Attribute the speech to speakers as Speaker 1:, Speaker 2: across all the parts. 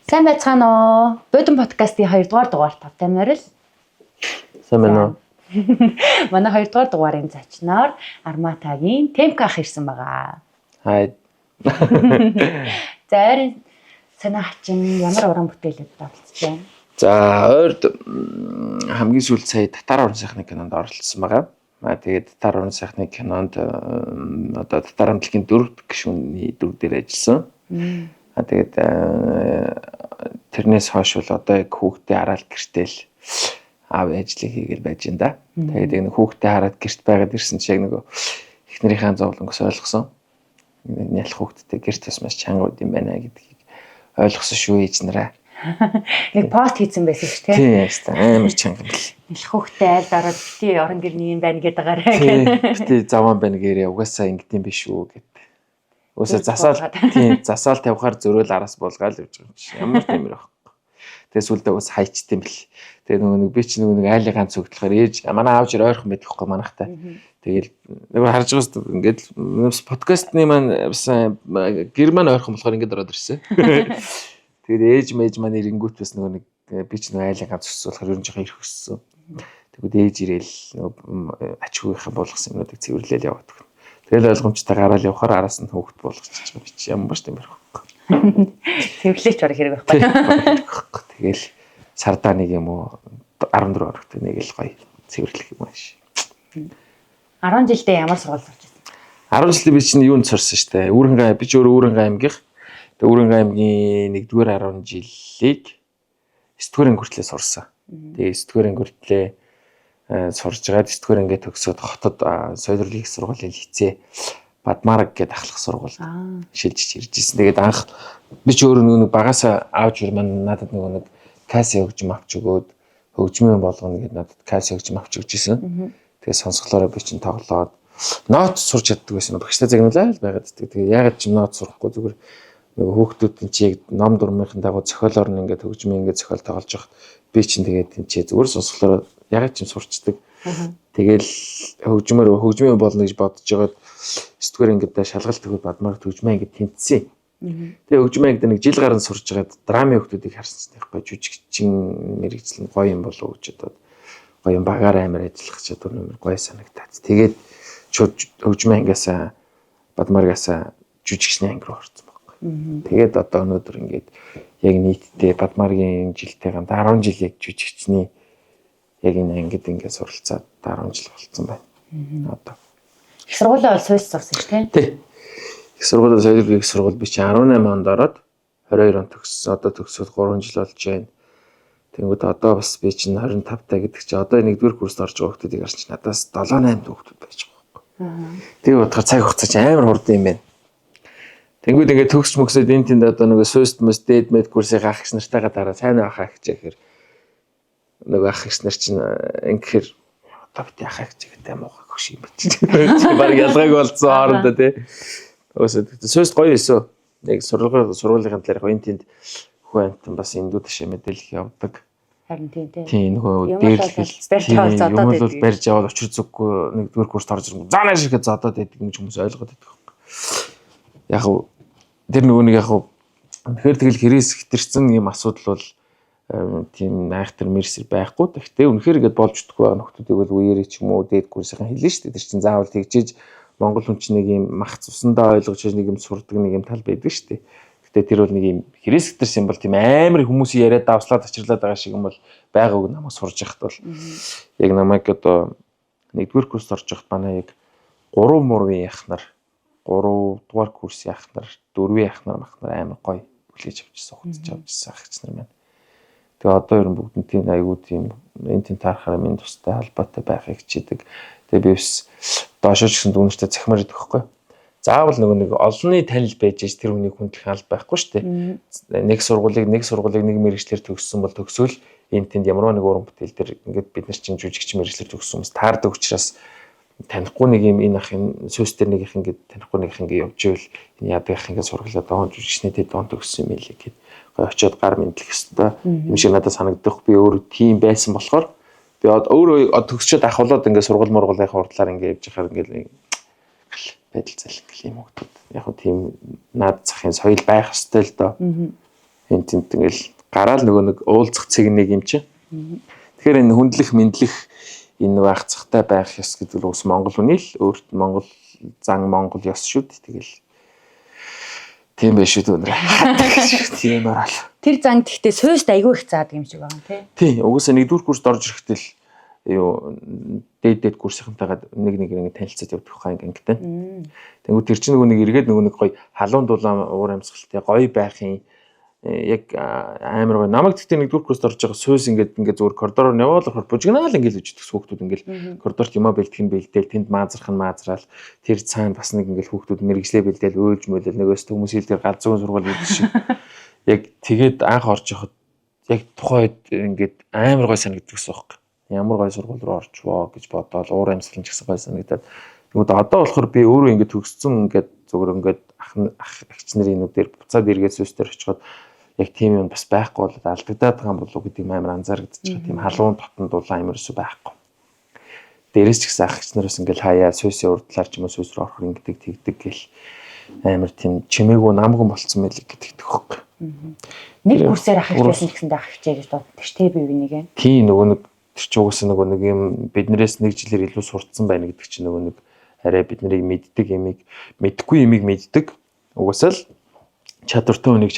Speaker 1: Сайн байцгаана уу? Бодон подкастын 2 дугаар дугаар тавтай морил.
Speaker 2: Сайн байна уу?
Speaker 1: Манай 2 дугаар дугаарын зочноор Арматагийн Темк ах ирсэн байгаа.
Speaker 2: Хай.
Speaker 1: За ойрын санаачин ямар уран бүтээлүүд оролцож байна?
Speaker 2: За ойрд хамгийн сүүлд сая татар орон сайхны кинонд оролцсон байгаа. Тэгээд татар орон сайхны кинонд одоо татар хамтлагийн 4 гишүүний дүр дээр ажилласан. Тэгээд тэрнээс хойш бол одоо яг хүүхдээ хараад гэртэл аав ажлыг хийгээл байж энэ да. Тэгээд яг хүүхдээ хараад гэрт байгаад ирсэн чи яг нөгөө эхнэрийнхээ зовлонгоос ойлгосон. Нялх хүүхдтэй гэрт бас маш чангууд юм байна гэдгийг ойлгосон шүү ээж нараа.
Speaker 1: Нэг пост хийсэн байсан шүү дээ.
Speaker 2: Тийм ээ амар чанга юм.
Speaker 1: Нялх хүүхдээ айлд ороод бити орон гэрний юм байна гэдэг гараа.
Speaker 2: Бити заван байна гэрээ угаасаа ингэдэм биш үү гэд. Уусаа засаал тавихаар зөрөөл араас булгаал явж байгаа юм чи. Ямар тиймэр байхгүй. Тэгээ сүлдээ ус хайчт юм бэл. Тэгээ нөгөө би чи нөгөө айлын ганц өгдлөхөр ээж манай аавч ойрхон байдаг байхгүй манайхтай. Тэгэл нөгөө харж байгаас ингээд подкастны маань бас герман ойрхон болохоор ингээд ороод ирсэн. Тэгээд ээж мэж маань ирэнгүүт бас нөгөө нэг би ч нөгөө айлын ганц өссөн болохоор ер нь жоохон ирэх өссөн. Тэгвэл ээж ирээл нөгөө ачгүйхэн болгосон юмнуудыг цэвэрлээл яваад. Тэгэл ойлгомжтой гараал явахаар араас нь хөөхт болгочихж байгаа би чи ямар ч юм байхгүй.
Speaker 1: Цэвэрлэж барах хэрэг байхгүй.
Speaker 2: Тэгэл сардаа нэг юм уу 14 хоногт нэг л гоё цэвэрлэх юм ааш.
Speaker 1: 10 жилдээ ямар сургууль сурч байсан?
Speaker 2: 10 жилдээ би чинь юунд сурсан штэ. Үүрэнгээ би ч өөрөө Үүрэнгээ аймгийнх. Тэгээ Үүрэнгээ аймгийн 1-р 10 жилийг 9-р ангиртлээ сурсан. Тэгээ 9-р ангиртлээ сурж байгаа 9-р анги төгсөөд хотод соёлын их сургуулийн лицей Бадмараг гэдэг ахлах сургуульд шилжиж ирж ирсэн. Тэгээд анх би ч өөрөө нэг багасаа аавч маань надад нэг касси хөгжим авч өгөөд хөгжмийн болгоно гэдээ надад касси хөгжим авч өгч ирсэн. Тэгээд сонсголоороо би чинь тоглоод нот сурч чаддаг байсан. Багштай загнуулаад байгаад. Тэгээд ягаад ч нот сурахгүй зүгээр нөгөө хүүхдүүд энэ чиг ном дурмынхын дагуу зохиолоор нь ингээд хөгжмийн ингээд зохиол тоглож явах. Би чинь тэгээд энэ чиг зүгээр сонсголоороо ягаад ч юм сурчдаг. Тэгэл хөгжмийн болно гэж бодож байгаад 9-р ангид шалгалт өгөөд Бадмараг хөгжмийн ангид тэнцсэн. Тэгээ хөгжмийн ангид нэг жил гарan сурж байгаад драмын хүүхдүүдийг харсан чинь байхгүй жүжигчин мэрэгчлэн гоё юм болов уу гэж бодоод гоё юм багаар амар ажиллах чадвар нэмэр гоё санагтаад. Тэгээд хөгжмийн ангиас Бадмарагаас жүжигчний анги руу орсон байхгүй. Тэгээд одоо өнөөдөр ингээд яг нийтдээ Бадмарагийн жилтэй гамт 10 жил яг жүжигчний яг энэ ангид ингээд суралцаад 10 жил болсон байна. Одоо
Speaker 1: их сургуулиа бол Сүйс сурсан шүү дээ.
Speaker 2: Тий. Их сургуулиа соёлын их сургууль би чи 18 онд ороод 22 он төгссөн. Одоо төгсөөд 3 жил болж байна. Тэнгүүд одоо бас би чи 25 таа гэдэг чи одоо 1-р курст орж байгаа хүмүүсийг харж чи надаас 7-8 хүүхдүүд байж байгаа байхгүй. Тэгээ бодохоор цаг хугацаа чи амар хурдан юм байна. Тэнгүүд ингээд төгсч мөксөд энэ тэнд одоо нөгөө Сүйст мэс дээд мэд курсыг ах их нартайгаа дараа сайн авах гэж яхэр нөгөө ах их нар чинь ингэхэр одоо бит яхаа гэж гэдэг юм уу хөш юм байна. Баг ялгааг болцсон хоорондоо тий. Өсөд Сүйст гоё эсөө. Яг сургуулийн талаар энэ тэнд хүн амтан бас эндүү ташаа мэдээлэл явдаг.
Speaker 1: Харин тийм тий.
Speaker 2: Тий нөгөө дээрлэл барьж аваад учир зүггүй 1-р курст орж ирэн. Заанаа шигээ зодоод байдаг юм хүмүүс ойлгоод байдаг. Яг тэр нөгөө нэг яг тэгэхээр тэгэл хэрэгс хитэрсэн юм асуудал бол тийм айхтар мэрсэр байхгүй. Гэхдээ үнэхээр ингэж болж чаддаггүй нөхдүүдийг бол үеэрээ ч юм уу дээд курсынхан хэлнэ шүү дээ. Тэр чинь заавал тэгжиж Монгол хүн чинь нэг юм мах цусандаа ойлгож нэг юм сурдаг нэг юм тал байдаг шүү дээ. Гэхдээ тэр бол нэг юм хэрэгс хитэрсэн бол тийм амар хүмүүсийн яриад давслаад очирлаад байгаа шиг юм бол байгааг намайг сурж яхад бол яг намайг одоо 1-р курст орж явахад манай яг 3 мурын яхнаар 3-дугаар курсын яхнаар 4-ийн яхнаар махнаар амар гоё хүлээж авчихсан хутж авчихсан агч нар маань. Тэгээ одоо ер нь бүгд тийм айгуу тийм энэ тийм таарахаар минь тустай холбоотой байхыг хичээдэг. Тэгээ би бас доошооч гэсэн дүнжтэй захимаар идэх байхгүй. Заавал нэг олонний танил байж тэр хүний хүндлэх аль байхгүй шүү дээ. Нэг сургуулийг нэг мэрэгчлэр төгссөн бол төгсөөл энэ тэнд ямар нэг уран бүтээл төр ингээд бид нар чинь жүжигч мэрэгчлэр төгссөн хүмүүс таардаг учраас танихгүй нэг юм энэ ах энэ Сүйстэр нэг их ингээд танихгүй нэг их ингээд явж ивэл энэ яадаг их ингээд сургалаа доон жүжигчний тэд доон төгссөн юм лээ гэд очиод гар мэдлэх хэвээр юм шиг надад санагдах. Би өөрөө тийм байсан болохоор би өөрөө төгсчөөд ахвалаад ингээд сургууль мургуулын хурдлаар ингээд явж байхаар ингээд байдал залхи юм хөгтөд. Яг хөө тийм наад захын соёл байх ёстой л доо. Энд тент ингээл гараал нөгөө нэг уулзах цэг нэг юм чи. Тэгэхээр энэ хүндлэх мэдлэх энэ байх цахтай байх ёс гэдэг нь ус Монгол хүний л өөрт Монгол зан Монгол ёс шүү дээ. Тэгэл тийм байх шүү дээ. Тийм орол.
Speaker 1: Тэр зан гэхдээ суйст айгүй их заадаг юм шиг байгаа
Speaker 2: тий. Угсаа нэгдүгээр курст орж ирэхдээ л юу дээд курсынхантайгаа нэг танилцаад явдаг хаа ангитай. Тэнгүү тэр чинь нөгөө нэг эргээд нөгөө нэг гоё халуун дулаан уур амьсгалтай гоё байхын яг амар гоё намайг гэхдээ нэгдүгээр курст орж байгаа суйс ингээд зүгээр коридороор яваал болохоор бужигнаал ингээд үжигдэх хүүхдүүд ингээд коридорт юмаа бэлтгэх нь бэлдээл тэнд маазрах нь маазраал тэр цаана бас нэг ингээд хүүхдүүд мэрэгжлээ бэлдээл өөлж мөлөл нөгөөс хүмүүсийн дээр галзуун сургууль гэдэг шиг яг тэгээд анх орж явахад яг тухайд ингээд амар гоё санагддаг гэсэн юм. Ямар гоё сургууль руу орчвоо гэж бодоод уур амьсгал ч гэсэн гоё санагдаад тэгвэл одоо болохоор би өөрөө ингээд төгссөн ингээд зүгээр ингээд ах эгч нарын нүдээр буцаад эргээд сүстээр очиод яг тийм юм бас байхгүй болоод алдагдаад байгаа юм болов уу гэдэг юм амар анзаарэгдэж байгаа. Тийм халуун дотн дулаан юм ерөөсөй байхгүй. Дээрээс ч гэсэн ах эгч нараас ингээд хаяа сүсийн урдлаар ч юм уу сүс рүү орох ингээд тэгдэг гэл амар тийм чимээгүй намгүй болцсон байл гэдэг хөөх.
Speaker 1: Нэг курсээр ах эгчсэн гэсэндээ ах эгчээ гэж дууддаг ш тий би нэг юм.
Speaker 2: Тийм нөгөө нэг тэр ч угсаа нөгөө нэг юм биднээс нэг жилээр илүү сурцсан байна гэдэг чинь нөгөө нэг арай биднийг мэддэг юмыг мэдхгүй юмыг мэддэг. Угсаа л чадвартай хүнийг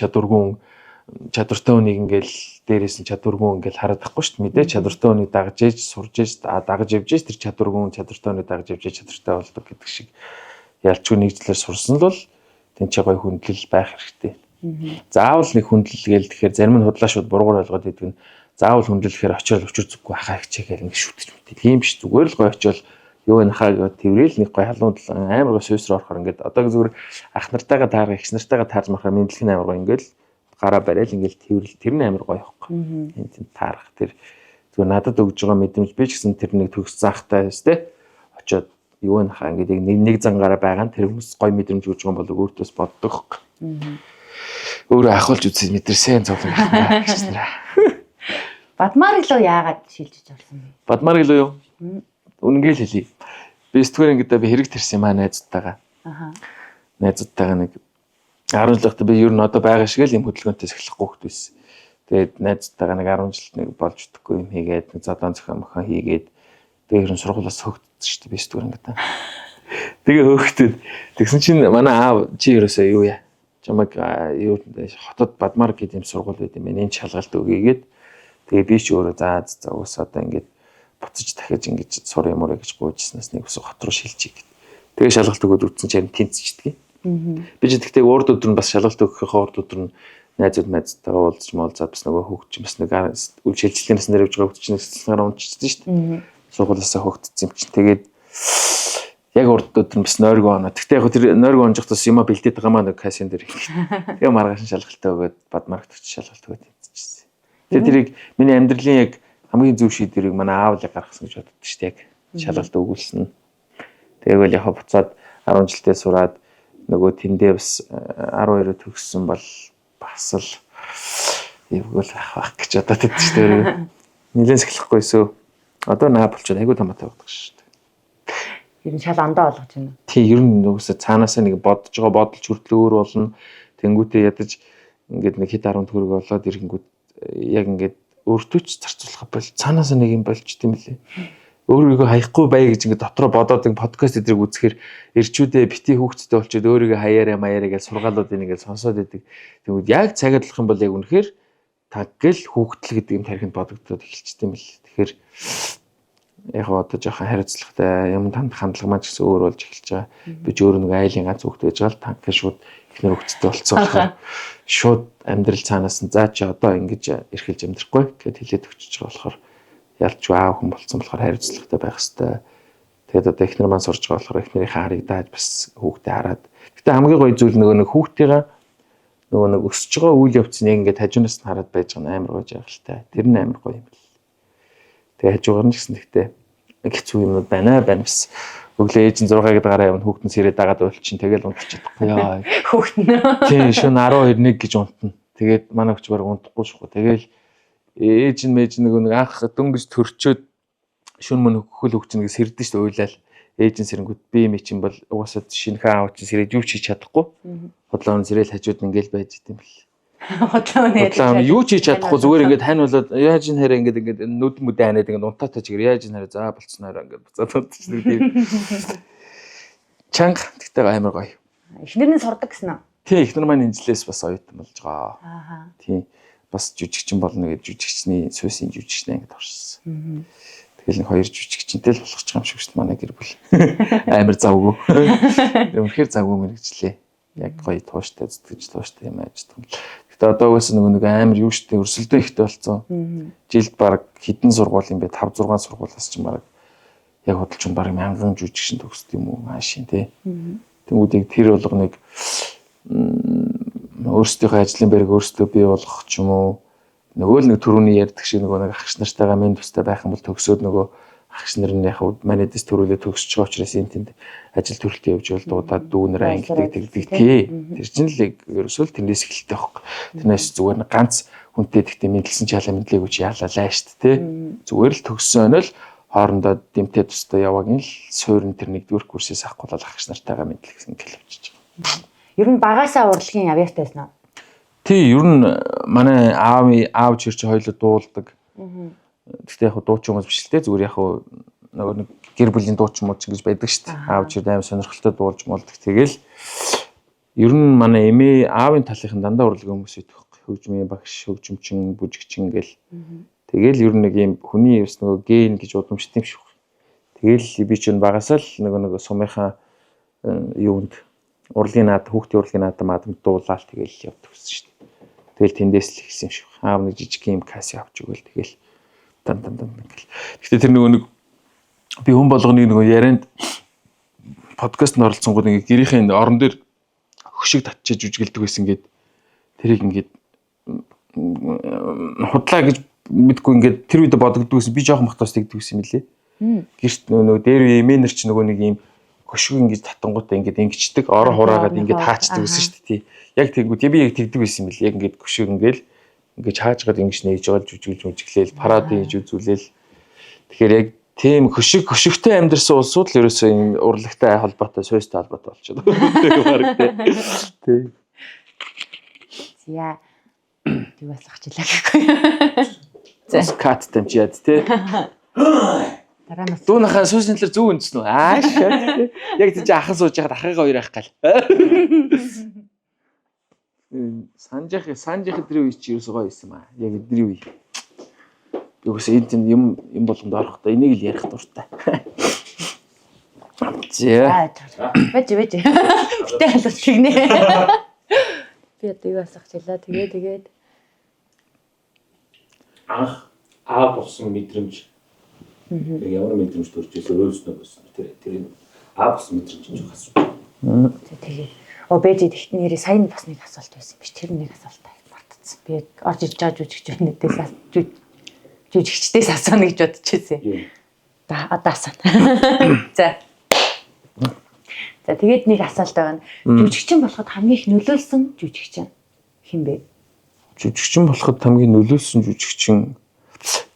Speaker 2: чадвартай хүнийг ингээл дээрээс нь чадваргүй ингээл хараад байхгүй шүү дээ. Мэдээ чадвартай хүнийг дагж ээж сурж ээж дагж явж ээж тэр чадваргүй чадвартай хүнийг дагж явж ээж чадвартай болдог гэдэг шиг ялчгүй нэг жилээр сурсан л бол тэнцээ гоё хүндлэл байх хэрэгтэй. Заавал нэг хүндлэл гээл тэгэхээр зарим нь худлаа шууд буруугаар ойлгоод идэг нь заавал хүндлэхээр очиод өчр зүггүй хаа хичээгээл ингэ шүтэж мэдээ. Тийм биш зүгээр л гоё очиод юу нахаа гэвэл тэрэл нэг гоё халуун амар гоё суйс руу орохоор ингээд одоо зүгээр ах нартайгаа таарах эгч нартайгаа таарж махаар мэдлэх нь амар гоё ингээд гараа барайл ингээд тэрэл тэр нь амар гоё байхгүй. Энд тийм таарах тэр зүгээр надад өгж байгаа мэдрэмж би ч гэсэн тэр нэг төгс заахтай өстэй очиод юу нахаа ингээд нэг зангаараа байгаа нь тэр хүмүүс гоё мэдрэмж өгж байгаа бол өөртөөс боддог. Өөрөө ахуулж үзсэн мэдэрсэн цогцол байна гэж нэрэ.
Speaker 1: Бадмаар илүү яагаад шилжиж орсон бэ?
Speaker 2: Бадмаар илүү юу? Үнэнгээл хэлье. Би сэтгүүр ангидаа би хэрэг тэрсэн юм аа найзтайгаа. Найзтайгаа нэг 10 жил байхдаа би ер нь одоо байгаа шиг л юм хөдөлгөөнтэй эхлэхгүй хөхт байсан. Тэгээд найзтайгаа нэг 10 жил нэг болж өгөхгүй юм хийгээд нэг зодон зохион мохоо хийгээд тэгээд ер нь сургуулиас хөөгдсөн шүү дээ би сэтгүүр ангидаа. Тэгээ хөөгдөд тэгсэн чинь манай аав чи ерөөсөө юу яа? Чамайг юу хотод Бадмаар гэдэг юм сургууль байд юм байна. Энд шалгалт өгьгээд тэгээ би ч өөрөө за ус одоо ингээд буцаж дахиж ингэж сур юмураа гэж гуйжснаас нэг ус хот руу шилжиж гээд. Тэгээ шалгалт өгөөд үтсэн чинь тэнцчихдэг. Би ч тэгтээ урд өдөр нь бас шалгалт өгөхөхийн урд өдөр нь найзууд найзтайгаа уулзч молзаад бас нөгөө хөөгч бас нэг үйл шилжилтээс нэр явж байгаа хөөгч нэсгээр унччихсан шүү дээ. Сургуулиасаа хөөгдсөн юм чинь тэгээд яг урд өдөр нь бас нойргоо оноо. Тэгтээ яг тэр нойргоо онжих тус юма бэлдээд байгаа маа нэг касен дээр. Тэгээ маргааш шалгалтаа өгөөд Бадмаарт очиж шалгалт өгөөд тэнцчихсэн. Тэгээ тэрийг миний амьдралын яг хамгийн зөв шийдвэрийг манай аав л гаргасан гэж боддог шүү дээ. Яг шалгалт өгүүлсэн. Тэгээл яг буцаад 10 жилдээ сураад нөгөө тэндээ бас 12-оор төгссөн бол бас л эвгэл авах гэж одоо тэт шүү дээ. Нилээн сахилахгүйсөө. Одоо наа болчиход айгуу томоотой байдаг шүү дээ.
Speaker 1: Ер нь шал ондоо болгож байна.
Speaker 2: Тий, ер нь нөгөөсөө цаанаасаа нэг бодож байгаа бодолч хүртэл өөр болно. Тэнгүүтээ ядаж ингээд нэг хэд 10 төгрөг олоод ирэнгүүт яг ингээд өөртөө ч зарцуулах бол цаанаасаа нэг юм болж тийм лээ. Өөрийгөө хаяхгүй бай гэж ингээд дотроо бодоод нэг подкаст эдрийг үзэхээр эрчүүдээ бити хүүхдтэй болчиход өөрийгөө хаяараа маяараа гэж сургаалууд энийг сонсоод идэг. Тэгвэл яг цагаад болох юм бол яг үнэхээр таггэл хүүхдэл гэдэг юм тархинд бодогдоод эхэлчихсэн юм л. Тэгэхээр яг одоо жоохон хариуцлагатай юм танд хандлага маань ч гэсэн өөр болж эхэлж байгаа. Би ч өөрөө нэг айлын ганц хүүхэд байж байгаа л танк шууд эхнэр хүүхэдтэй болцсон болохоор шууд амьдрал цаанаас нь за чи одоо ингэж эрхэлж амьдрахгүй гэд хэлээд өгчөж байгаа болохоор ялч аав хүн болцсон болохоор хариуцлагатай байх хэвээр. Тэгээд одоо эхнэр маань сурж байгаа болохоор эхнэрийн харыг дааж бас хүүхдээ хараад. Гэтэ хамгийн гоё зүйл нөгөө нэг хүүхдтэйгээ нөгөө нэг өсөж байгаа үйл явцыг ингээд хажуунаас нь хараад байж байгаа нь амар гоё жаргалтай. Тэр нь амар гоё юм бэл. Тэгээ хажуугаар нь гэсэн гэхдээ хэцүү юмуд байна бас. Өглөө ээж нь 6 гээд гараа явна хүүхдэн сэрээ дагаад уйлчин тэгэл унтчих чадахгүй яа.
Speaker 1: Хүүхдэн.
Speaker 2: Тийм шөнө 12:01 гэж унтна. Тэгээд манай хүч бараг унтахгүй шгүй. Тэгэл ээж нь мэж нэг анх дөнгөж төрчөөд шөнө мөн хөл хөгчнө гэж сэрдэн шүү уйлал. Ээж нь сэрэнгүүд би юм чинь бол угаасаа шинэхэн аав чинь сэрээд юу ч хийж чадахгүй. Хотлоо нь сэрэл хажууд ингээл байж идэм бэл.
Speaker 1: Худлаа
Speaker 2: юу ч хийж чадахгүй зүгээр ингээд хань болоод яаж энэ хараа ингээд нүд мүдэ ханаад ингээд унтаатай чигээр яаж энэ хараа за болцсноор ингээд буцаад удчихдаг тийм. Чанга тэгтээ амар гоё.
Speaker 1: Эхнэр нь сурдаг гэсэн үү?
Speaker 2: Тий, эхнэр маань инжилээс бас оюутан болж байгаа.
Speaker 1: Аа.
Speaker 2: Тий. Бас жүжигчин болно гэж жүжигчний сүйсийн жүжигчнээ ингээд оршсон. Тэгэл нэг хоёр жүжигчнтэй л болох ч юм шиг шүү дээ манай гэр бүл. Амар завгүй. Үнэхээр завгүй мэрэгчлээ. Яг гоё тууштай зүтгэж тууштай юм ааждаг. Гэтэ одоо угсаа нэг амар юу штэ өрсөлдөө ихтэй болсон. Жилд баг хэдэн сургууль юм бэ? 5 6 сургуулиас ч баг яг хөдөлж баг 1000 жүжигчин төгсдөг юм уу? Маашин тий. Тэнгүүдийг тэр болго нэг өөрсдийнхөө ажлын байрыг өөрсдөө бий болгох ч юм уу. Нөгөө л нэг түрүүний ярьдаг шиг нөгөө нэг агш нартайгаа мен тустай байх юм бол төгсөөд нөгөө агш нар нь яг манайдас төрүүлээ төгсөж байгаа учраас энэ тэнд ажил төрөлтөө явж бол дуудаад дүүнэр ангидаг тэгдэг тий. Тэр чинь л ерөөсөө л тэрнээс эхэлтэй байхгүй. Тэрнээс зүгээр нэг ганц хүнтэй тэгтээ мэдлсэн чалаа мэдлээгүй чи яалаа штт тий. Зүгээр л төгссөн өнөө л хоорондоо дэмтэй тустай яваагийн л суурин тэр нэгдүгээр курсээс авахгүй бол агш нартайгаа мэдлэгсэн гэлвчиж байгаа.
Speaker 1: Ер нь багаасаа урлагийн авьяастай байсан уу?
Speaker 2: Тий, ер нь манай аав чирч хоёулаа дуулдаг. Гэхдээ яг дуучин хүмүүс биш л дээ. Зүгээр яг нөгөө нэг гэр бүлийн дуучин мууч гэж байдаг шүү дээ. Аав чир амар сонирхолтой дуулж молдог. Тэгэл ер нь манай эмээ аавын талынхан дандаа урлагийн хүмүүс байдаг. Хөгжмийн багш, хөгжимчин, бүжигчин гэл. Тэгэл ер нь нэг юм хүний бас нөгөө ген гэж удамшд юм шиг. Тэгэл би ч багасаа л нөгөө сумынхаа юунд урлагийн наад хүүхдийн урлагийн наадам дуулаад тэгэл явдаг гэсэн шүү дээ. Тэгэл тэндээс л ихсэн юм шиг. Аав нэг жижиг юм касси авч өгөөл тэгэл дан ингээл. Гэхдээ тэр нэг би хүн болгоныг ярианд подкаст нь оролцсонгууд ингээ гэрийнхээ орон дээр хөшиг татчихж жүжиглдэг байсан гээд тэрийг ингээд худлаа гэж мэдгүй ингээд тэр үед бодогддог байсан. Би жоохон бахтаас тэгдэг байсан юм лээ. Гэрт нөгөө дээр эмээнэр ч нөгөө нэг юм хөшиг ингэж татангуудаа ингэж ингэчдэг, орон хураагаад ингэж хаачдаг гэсэн шүү дээ. Яг тэггүй би яг тэгдэг байсан юм бэл. Яг ингэж хөшиг ингээл ингэж хаажгаад ингэж нээж байгаа жүжиглээл, парад хийж үзүүлээл. Тэгэхээр яг тийм хөшигтэй амьдэрсэн улсууд л ерөөсөө энэ урлагтай холбоотой, суйстай холбоотой болчиход байгаа. Тий.
Speaker 1: Зя. Юу басахчлаа гэхгүй.
Speaker 2: За кат тамчиад тий. Дуунахаа сүүсний талаар зөв үндсэн үү? Аашаа. Яг тийч ахын сууж яхад ахыгаа хоёр ах гал. Санжих өдрийн үе чи ерөөсөө гоё юм аа. Яг өдрийн үе. Юугаас энэ юм болгонд орох та энийг л ярих дуртай. Зэ.
Speaker 1: Бэж. Гэтэ халуус тэгнэ. Би одоо юу асахчлаа. Тэгээд
Speaker 3: анх болсон мэдрэмж. Ямар мэдрэмж төрж ирсэн өөрөөсөө болсон. Тэр авсан мэдрэмж нь жоох асууж.
Speaker 1: Тэгээд бэж ихт нэрээ сайн бас нэг асуулт байсан биш. Тэр нэг асуултаа мартцсан. Би орж ирж байгаа жүжигчдээс асууна гэж бодож ирсэн. Одоо асууна. За тэгээд нэг асуулт байгаа нь жүжигчин болоход хамгийн их нөлөөлсөн жүжигчин хэн бэ?
Speaker 2: Жүжигчин болоход хамгийн нөлөөлсөн жүжигчин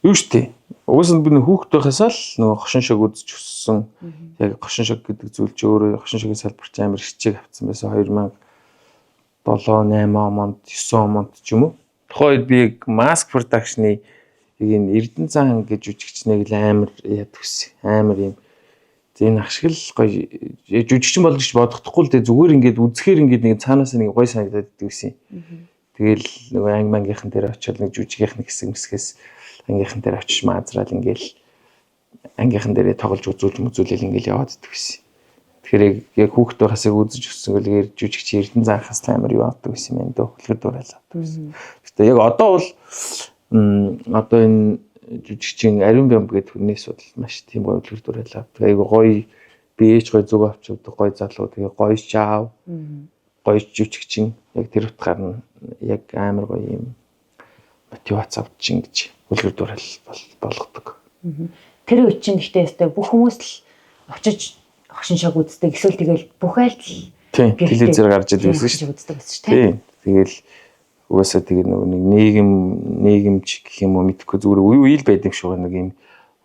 Speaker 2: юу штэ? Угсаа би хүүхэд байхасаа л нөгөө хошин шог үзэж өссөн. Яг хошин шог гэдэг зүйл чи өөрөө хошин шогийн салбарч амар хичээг авсан байсан 2007, 8 онд, 9 онд ч юм уу. Тухайд би Mask Production-ы энэ Эрдэнэ зан гэж жүжигчнийг л амар яд хүссэн. Амар юм. Энэ ах шиг л гоё жүжигчин болно гэж бодохдохгүй л дээ зүгээр ингээд үзэхээр ингээд нэг цаанаас нэг гоё санагдаад идэгсэн. Тэгэл нөгөө ангимангийнхан дээр очиод нэг жүжигийнх нь хэсгээс ангийнхан дээр очиж маазраал ингээл ангийнхан дээрээ тоглож үзүүлэл ингээл яваад идэгсэн. Тэгэхээр яг хүүхэд байхасаа үзэж өссөн гэлгээр жүжигч Эрдэнэ заахаас амар юу авдаг байсан юм дөө хөлгөр дуурал авдаг байсан. Гэтэ яг одоо бол одоо энэ жүжигчин Ариун Бямб гэдэг хүнээс бол маш тийм гоё хөлгөр дуурал авдаг. Айгу гоё биеч гоё зүг авч өгдөг гоё залуу тэгээ гоё чаав. Гоё жүжигчин яг тэр утгаар нь яг амар гоё юм мотивац авч ингэж хөлгөр дуурал болгодог.
Speaker 1: Тэр үе чинь ихтэй бүх хүмүүс л очиж хошин шог үздэг эсвэл тэгэл бүх айлтал
Speaker 2: телевизээр гарч ирдэг байсан шүү дээ. Тэгэл угаасаа тэгээ нэг нийгэмч гэх юм уу мэдхгүй зүгээр үйл байдаг шүү нэг юм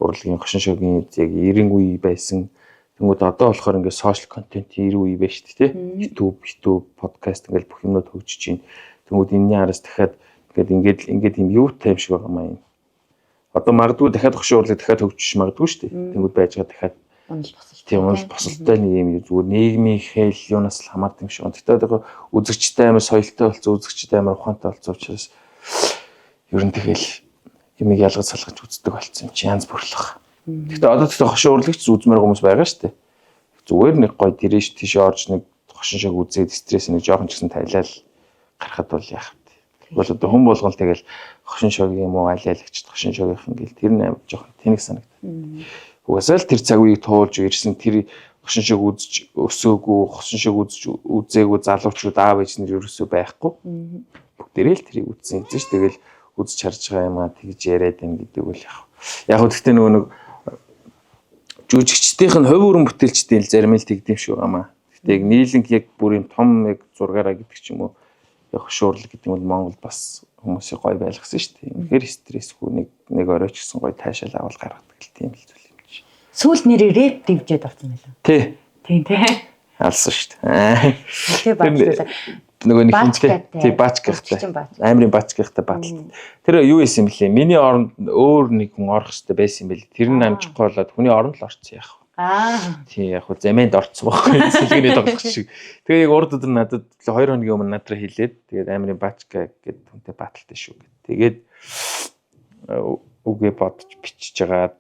Speaker 2: урлагийн хошин шогийн яг 90 үе байсан. Тэнгүүд одоо болохоор ингээд сошиал контент 90 үе байна шүү дээ. YouTube, подкаст ингээд бүх юмнууд хөгжиж байна. Тэнгүүд энэний араас дахиад ингээд юм юутай юм шиг байгаа маа юм. Одоо магадгүй дахиад хошуурлыг дахиад хөгжиж магадгүй шүү дээ. Тэнгүүд байж байгаа дахиад
Speaker 1: унал босолтой.
Speaker 2: Тийм унал босолтой нэг юм зүгээр нийгмийн хэл юунаас л хамаардаг юм шиг. Тэгтээ одоо үзэгчтэй амар соёлтой болсон, үзэгчтэй амар ухаантай болсон учраас ер нь тэгэл юмыг ялгаж салгаж үздэг болсон юм чи янз бүрлэх. Тэгтээ одоо хошуурлагч үзмээр хүмүүс байгаа шүү дээ. Зүгээр нэг гой дэрэж тийш орж нэг хошин шиг үзээд стресс нэг жоохон ч гэсэн тайлал гарахад бол яах вэ? Тэгвэл одоо хүн болгол тэгэл хошин шог юм уу алиалагч хошин шогийнх ингээл тэр нь амар жоохон тэнэг санагдав. Угсаал тэр цаг үеийг туулж ирсэн тэр хошин шог үзэж өсөөгүй хошин шог үзээгүй залуучууд аав ээж нар ерөөсөө байхгүй. Бүгдээрээ л тэрийг үзсэн гэж тэгэл үзэж харж байгаа юм аа тэгж яриад юм гэдэг үл яах. Яг гэхдээ нөгөө нэг жүжигчдийнх нь хувь өрн бүтээлчдийн зарим л тэгдэм шүү гамаа. Гэтэ яг нийлэнх яг бүр юм том яг зургаараа гэдэг ч юм уу яг шуурлаг гэдэг нь Монгол бас хүмүүсийг гой байлгасан шүү дээ. Үнэхээр стрессгүй нэг оройч гэсэн гой таашаал авал гаргадаг л тийм л зүйл юм чи.
Speaker 1: Сүүл нэрээ рэп дивжээд орсон байлаа.
Speaker 2: Тий.
Speaker 1: Тийм тий.
Speaker 2: Алсан шүү дээ.
Speaker 1: Тий баачлаа.
Speaker 2: Нөгөө нэг хинтэй тий баачгахтай. Амрын баачгахтай баталт. Тэр юу исэн бэлээ? Миний оронд өөр нэг хүн орох хэрэгтэй байсан юм бэл. Тэр нь амжихгүй болоод хүний оронд л орсон яах вэ? Тий яг хөө замэнд орцсон байхгүй. Сэлгэний тоглох шиг. Тэгээ яг урд өдөр надад 2 хоногийн өмнө надраа хэлээд тэгээд амрын баачга гэдэг хүнтэй баталтай шүү гэд. Тэгээд үгээ бодож бичиж жагаад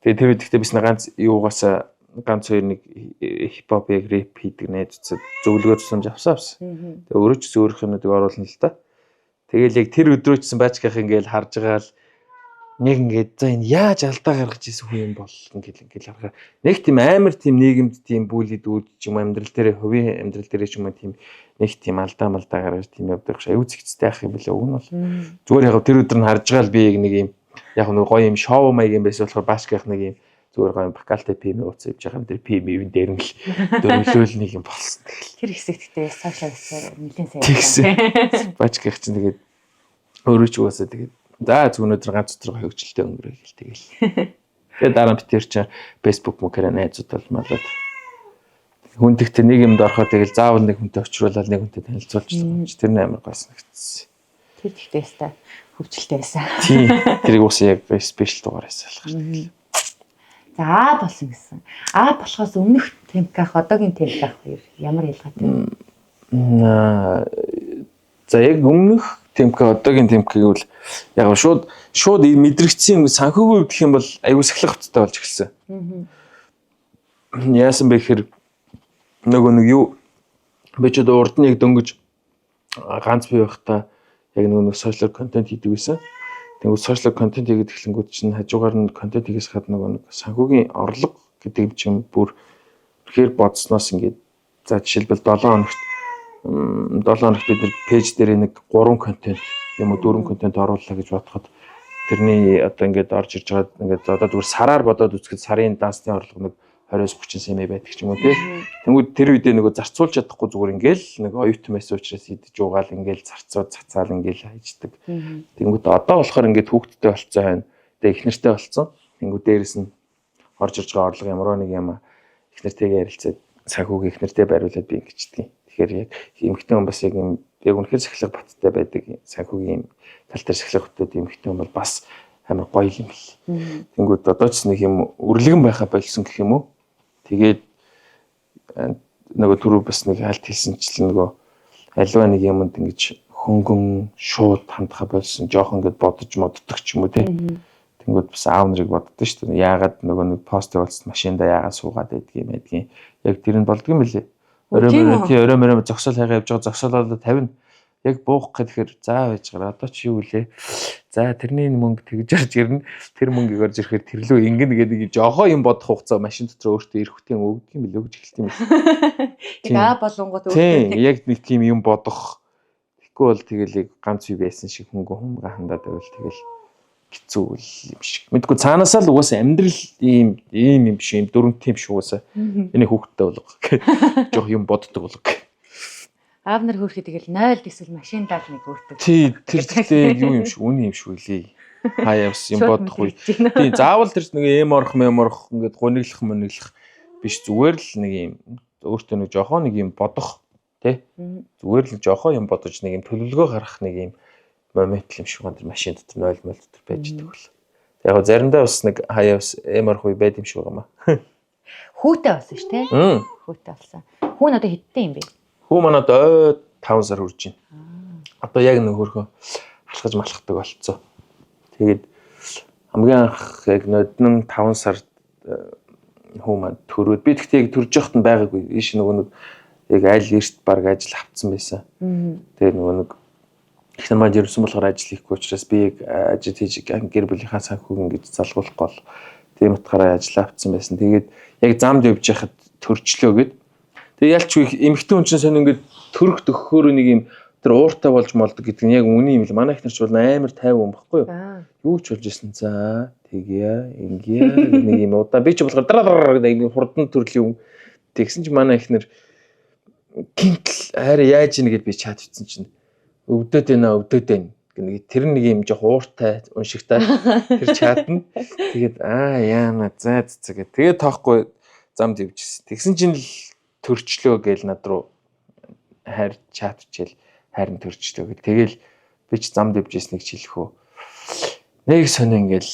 Speaker 2: тэгээд тэр үедээ бис ганц юугаасаа ганц хоёр нэг хипхоп яг рэп хийдэг найзууд зөвлөгөө тусламж авсан. Тэгээ өөрөө ч зөөрөх юмнуудыг оруулна л да. Тэгээл яг тэр өдрөөчсөн баачгах ингээл харж байгаа л нэг ингээд за энэ яаж алдаа гаргаж ирсэн хүн юм бол ингээл харахаар нэг тийм амар тийм нийгэмд тийм бүлэд үүд ч юм амьдрал дээр хувийн амьдрал дээр ч юм тийм нэг тийм алдаа гаргаж тийм явдаг ш аюу зэгцтэй ах юм билээ. Уг нь бол зүгээр яг тэр өдөр нь харж байгаа л би нэг юм яг нэг гоё юм шоу маяг юм байсан болохоор баачгах нэг юм зүгээр гоё бакалтай пим ууц явж байгаа юм дээр пим ивэн дээр нь л дөрвөлөөл нэг юм болсон.
Speaker 1: Тэр хэсэгтээ сошиал нэлээд сайн.
Speaker 2: Баачгах чинь тэгээд өөрөө ч угаасаа тэгээд за зөвнөдөр ганц өдөр хөвгчлөлтэй өнгөрөе гэл тэгэл. Тэгээд дараа нь битэр чинь Facebook мөкөрэ найзууд болмолоод хүндэгт нэг юмд орохоо тэгэл заавал нэг хүнтэй очруулаад нэг хүнтэй танилцуулж тэр нь амар гойсон гэсэн.
Speaker 1: Тэр ихтэй яста хөвгчлөлтэй байсан.
Speaker 2: Тийм. Тэрийг уусаа яг спешиал дугаар хийсэн.
Speaker 1: За болсон гэсэн. Болохоос өмнөх темках одоогийн темках хоёр ямар ялгаатай вэ?
Speaker 2: За яг өмнөх темка одоогийн темк гэвэл яг шууд мэдрэгцсэн санхүүгийн гэх юм бол аюу сахилах хөттэй болж эхэлсэн. Яасан бэ гэхээр нөгөө нэг юу би ч урд нь яг дөнгөж ганц бий байхдаа яг нөгөө сошиал контент хийдэг байсан. Тэгвэл сошиал контент хийгээд эхлэнгүүт чинь хажуугаар нь контент хийгээс гадна нэг санхүүгийн орлого гэдэг юм чинь бүр ихээр бодсноос ингээд за жишээлбэл 7 хоногт бид нар пэйж дээр нэг 3 контент юм уу 4 контент орууллаа гэж бодоход тэрний одоо ингээд орж ирж байгаа ингээд одоо зүгээр сараар бодоод үзэхэд сарын дансны орлого нэг 20-30 сая байдаг ч юм уу тий. Тэнгүүд тэр үедээ нөгөө зарцуулж чадахгүй зүгээр ингээл нэг оюутан байсан учраас идэж уугаал ингээл цацаал ингээл хайждаг. Тэнгүүд одоо болохоор ингээд хүүхдтэй болцсон байна. Тэгээ их нэртэй болцсон. Тэнгүүд дээрэс нь орж ирж байгаа орлого ямар нэг юм их нэртэйгээ ярилцаад санхүүгийн их нэртэй байруулад би ингэждэг. Тэгэхээр яг эмэгтэй хүн бас яг үнэхээр сахилга баттай байдаг санхүүгийн тал дээр сахилга баттай эмэгтэй хүн бол бас амар гоё юм бэл. Тэнгүүд одоо ч нэг юм өрлөгөн байхаа болсон гэх юм уу. Тэгээд нөгөө түрүү бас нэг хальт хэлсэнчлэн нөгөө альва нэг юмд ингэж хөнгөн шууд хандхаа болсон жоохон ингэж бодож моддог ч юм уу тий. Тэнгүүд бас аав нарыг боддоо шүү дээ. Яагаад нөгөө нэг пост явуулсан машинда яагаад суугаад байдгийг. Яг тэр нь болдго юм билээ. Орой зогсоол хайгаа явж байгаа зогсоолоо 50 яг буух гэхээр за байж гараа одоо чи юу лээ. За тэрний мөнгө тэгж орж ирнэ. Тэр мөнгөийг орж ирэхээр тэрлөө ингэнэ гэдэг жохоо юм бодох хугацаа машин дотор өөртөө ирэх хөтэн өгдөг юм билээ гэж эхэлт юм байна.
Speaker 1: Тэгээ болонгууд
Speaker 2: өөртөө яг нэг тийм юм бодох. Тэгэхгүй бол тэгэл яг ганц үе байсан шиг хөнгө хандаад байвал тэгэл хэцүү юм шиг. Мэдгүй цаанаасаа л угаасаа амьдрал ийм юм биш юм дөрөнтэй юм шиг угаасаа. Энийг хүүхдтэй болго. Жох юм боддог болго.
Speaker 1: Аав нар хөөрхий тэгэл 0 эсвэл машин даа нэг өөртөө.
Speaker 2: Тий, тэр гэхдээ юу юм шиг, үний юм шиг үлээ. Хаяа явс юм бодохгүй. Тий, заавал тэр нэг эм орох ингээд гониглах биш зүгээр л нэг юм өөртөө нэг жоохон нэг юм бодох Тэ? Зүгээр л жоохоо юм бодож нэг юм төлөвлөгөө гаргах нэг юм момент юм шиг гоо машин дотор 0 дотор байж идэг бол. Яг гоо заримдаа бас нэг хаяа бас эмэр хуй байд юм шиг байгаа маа.
Speaker 1: Хүүтэй болсон шүү дээ. Хүүтэй болсон. Хүүн одоо хэдтэй юм бэ?
Speaker 2: Хүү манад 5 сар хүрж байна. Одоо яг нэг хөрхөө алхаж малхдаг болцсон. Тэгээд хамгийн анх яг нодон 5 сар хүү манд төрөөд би тэгтээ яг төрж явахт нь байгаагүй. Ийш нөгөө нэг яг аль эрт баг ажил авцсан байсан. Тэгээд нөгөө нэг их нар маань ерөөсөн болохоор ажил хийхгүй учраас би яг ажил хийж гэр бүлийнхаа санхүүг ингэж залгуулах гол тийм утгаараа ажил авцсан байсан. Тэгээд яг замд явж байхад төрчлөө гэд. Тэгээд ялч эмэгтэй хүн чинь сонь ингэж төрөх төгөхөөр нэг юм тэр ууртай болж молдог гэдэг нь яг үний юм л. Манай их нар ч бол амар тайван хүн баггүй юу? Юу ч болж исэн. За тэгье ингээ нэг юм удаа би ч болохоор дараа нэг хурдан төрлийн юм. Тэгсэн чи манай их нар гинтл хараа яаж ийн гэд би чатчихсан чинь өвдөд байна нэг тэр нэг юм жоох ууртай уншигтай тэр чатна. Тэгээд яана за гэд. Тэгээд тоохгүй замд явжсэн. Тэгсэн чинь л төрчлөө гээл над руу хайр чатчихэл хайрын төрчлөө гэл. Тэгэл би ч замд явжсэн нэг жилхөө. Нэг сонио ингээл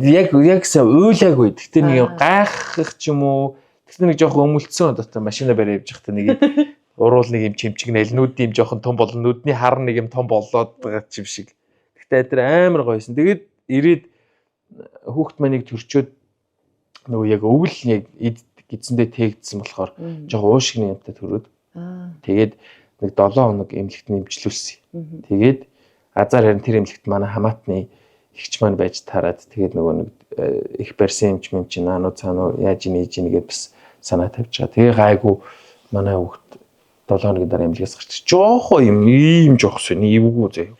Speaker 2: яг уйлаагүй. Тэгтээ нэг юм гайхах ч юм уу. Тэгтээ нэг жоох өмөлцсөн дотор машина барь явж байхдаа нэг уруул нэг юм чимчгнэл нүд юм жоохон том болон нүдний хар нэг юм том болоод байгаа юм шиг. Тэгтээ тэр амар гойсон. Тэгээд ирээд хүүхд манийг төрчөөд нөгөө яг өвөл яг гидсэндээ тээгдсэн болохоор жоохон уушигны юмтай төрөөд. Тэгээд нэг 7 хоног эмнэлэгт нэмжлүүлсэн. Тэгээд азар харин тэр эмнэлэгт манай хамаатны ихч маань байж тараад тэгээд нөгөө нэг их барьсан эмч мэм чинь наануу цаануу яаж нээж нэгээд бас санаа тавьж байгаа. Тэгээ гайгүй манай хүүхд 7 хоногийн дараа эмнэлгээс гарч жоохоо юм ийм жоох сони эвгүй заяа.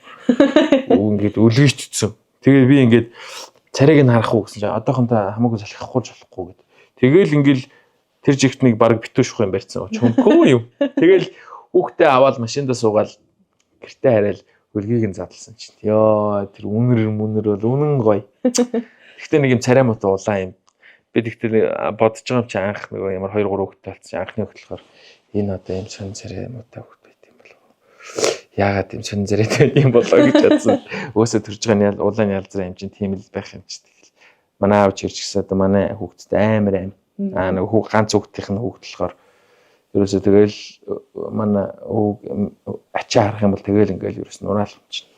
Speaker 2: Ингээд өлгөжтсөн. Тэгээд би ингээд царайг нь харах уу гэсэн чинь одоохондоо хамаагүй салхахгүй болохгүй гэд. Тэгээл ингээл тэр жигт нэг баг битүүшх юм барьцсан. Чөмхөө юм. Тэгээл хүүхдээ аваад машиндаа суугаад гэртээ хараал хөлгийг нь задлсан чинь. Ёо тэр үнэр бол үнэн гоё. Гэхдээ нэг юм царай мот улаан юм. Би тэгтээ бодож байгаа юм чи анх нэг ямар 2 3 хүүхдээ болсон. Анхны хөтлөхөр энэ одоо юм сонь царай мотой хүүхд байт юм болов. Яагаад юм сонь царай байт юм болоо гэж бодсон. Өөсөө төрж байгаа нь улаан ялзраа юм чинь тийм л байх юм чи тэгэл. Манай аав ч ирчихсэн одоо манай хүүхдэд амар нэг ганц хүүхдийнх нь хүүхд болохоор ерөөсөө тэгэл манай ачаа харах юм бол тэгэл ингээл ерөөс нураал юм чинь.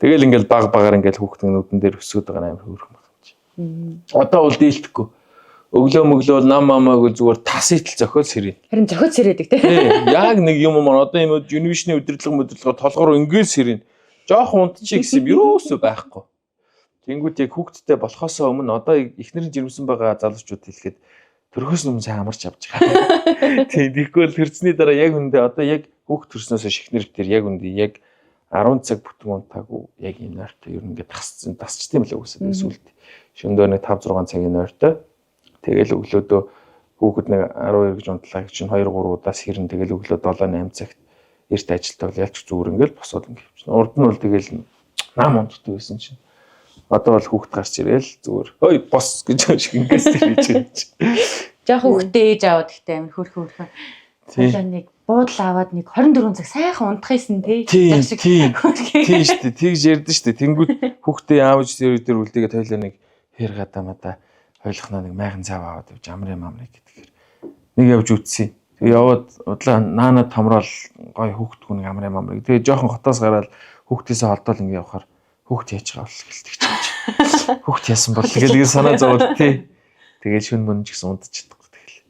Speaker 2: Тэгэл ингээл багаар ингээл хүүхдийн нүдэн дээр өсгöd байгаа амар хөөрхөн байна чинь. Одоо бол дийлдэхгүй. Өглөө мөглөө нам мамааг зүгээр тас итл зохиол сэрээ.
Speaker 1: Харин зохиол сэрээдэг те.
Speaker 2: Яг нэг юм маань одоо юм юнивишны өдөрлөг толгоор ингээл сэрэн. Жоох унтчих гэсэн юм ерөөсөө байхгүй. Тэнгүүд яг хүүхдтэй болохоосоо өмнө одоо эхнэрийн жирэмсэн байгаа залуучууд хэлэхэд төрхөөс өмнө сайн амарч авч байгаа. Тэгэхгүй л төрсний дараа яг үндэ одоо яг хүүхд төрснөөс эхнэр тэр яг үндэ яг 10 цаг бүтэн унтаагүй яг энэ нойртой ер нь ингээд тасчтай юм л үгүйсээ сүлд. Шөндөө нэг 5 6 цагийн нойртой. Тэгэл өглөөдөө хүүхэд нэг 12 гэж унтлаа гэж чинь 2 3 удаас хэрэн тэгэл өглөө 7 8 цагт эрт ажилтаа бол ялч зүгээр ингээл босоод ингээд. Урд нь бол тэгэл нам унтдаг байсан чинь. Одоо бол хүүхэд гарч ирээл зүгээр. Ой бос гэж шиг ингээс тийж байна.
Speaker 1: Жохо хүүхдээ ээж аваад ихтэй амир хөрхөн. Цаашаа нэг буудал аваад нэг 24 цаг сайхан унтах юмсан тий.
Speaker 2: Тийм шүү дээ. Тэгж ярдэн шүү дээ. Тэнгүүд хүүхдээ аавч дээр үлдээгээ тойлоо нэг хэр гадамада хойлохноо нэг майхан цав аваад явж амрын гэдгээр нэг явж үтсий. Тэгээ яваад удлаа наана томрол гой хүүхдгүй нэг амрын. Тэгээ жоохон хотоос гараад хүүхдээсээ холдоол ингэ явахаар хүүхд яаж байгаа бол гэлдэг чинь. Хүүхд яасан бол тэгээд санаа зовоод тий. Тэгээд шүн мөн ч гэсэн унтчихдаг тэгэл.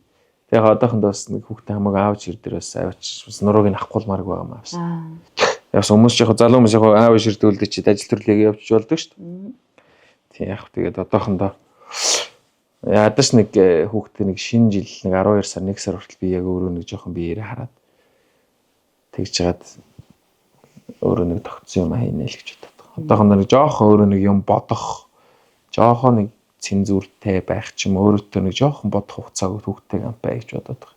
Speaker 2: Тэгээ одоохондоо бас нэг хүүхдээ хамааг аавч ир дээр бас аваач бас нурууг нь авахгүймаар байгаа маа. Яс хүмүүс яг залуу хүмүүс яг аав ир дүүлдэ чи ажил төрлөгийг явж болдог шүү дээ. Тий яг тэгээд одоохондоо ядаж нэг хүүхдээ нэг шинэ жил нэг 12 сар 1 сар хүртэл би яг өөрөө нэг жоохон биеэрээ хараад тэгж жагаад өөрөө нэг тогтсон юм хийнэ л гэж боддог. Одоохондоо нэг жоохон өөрөө нэг юм бодох, жоохон нэг цензуртэй байх ч юм өөрөөтөө нэг жоохон бодох хугацааг хүүхдтэй гам бай гэж бодоод байгаа.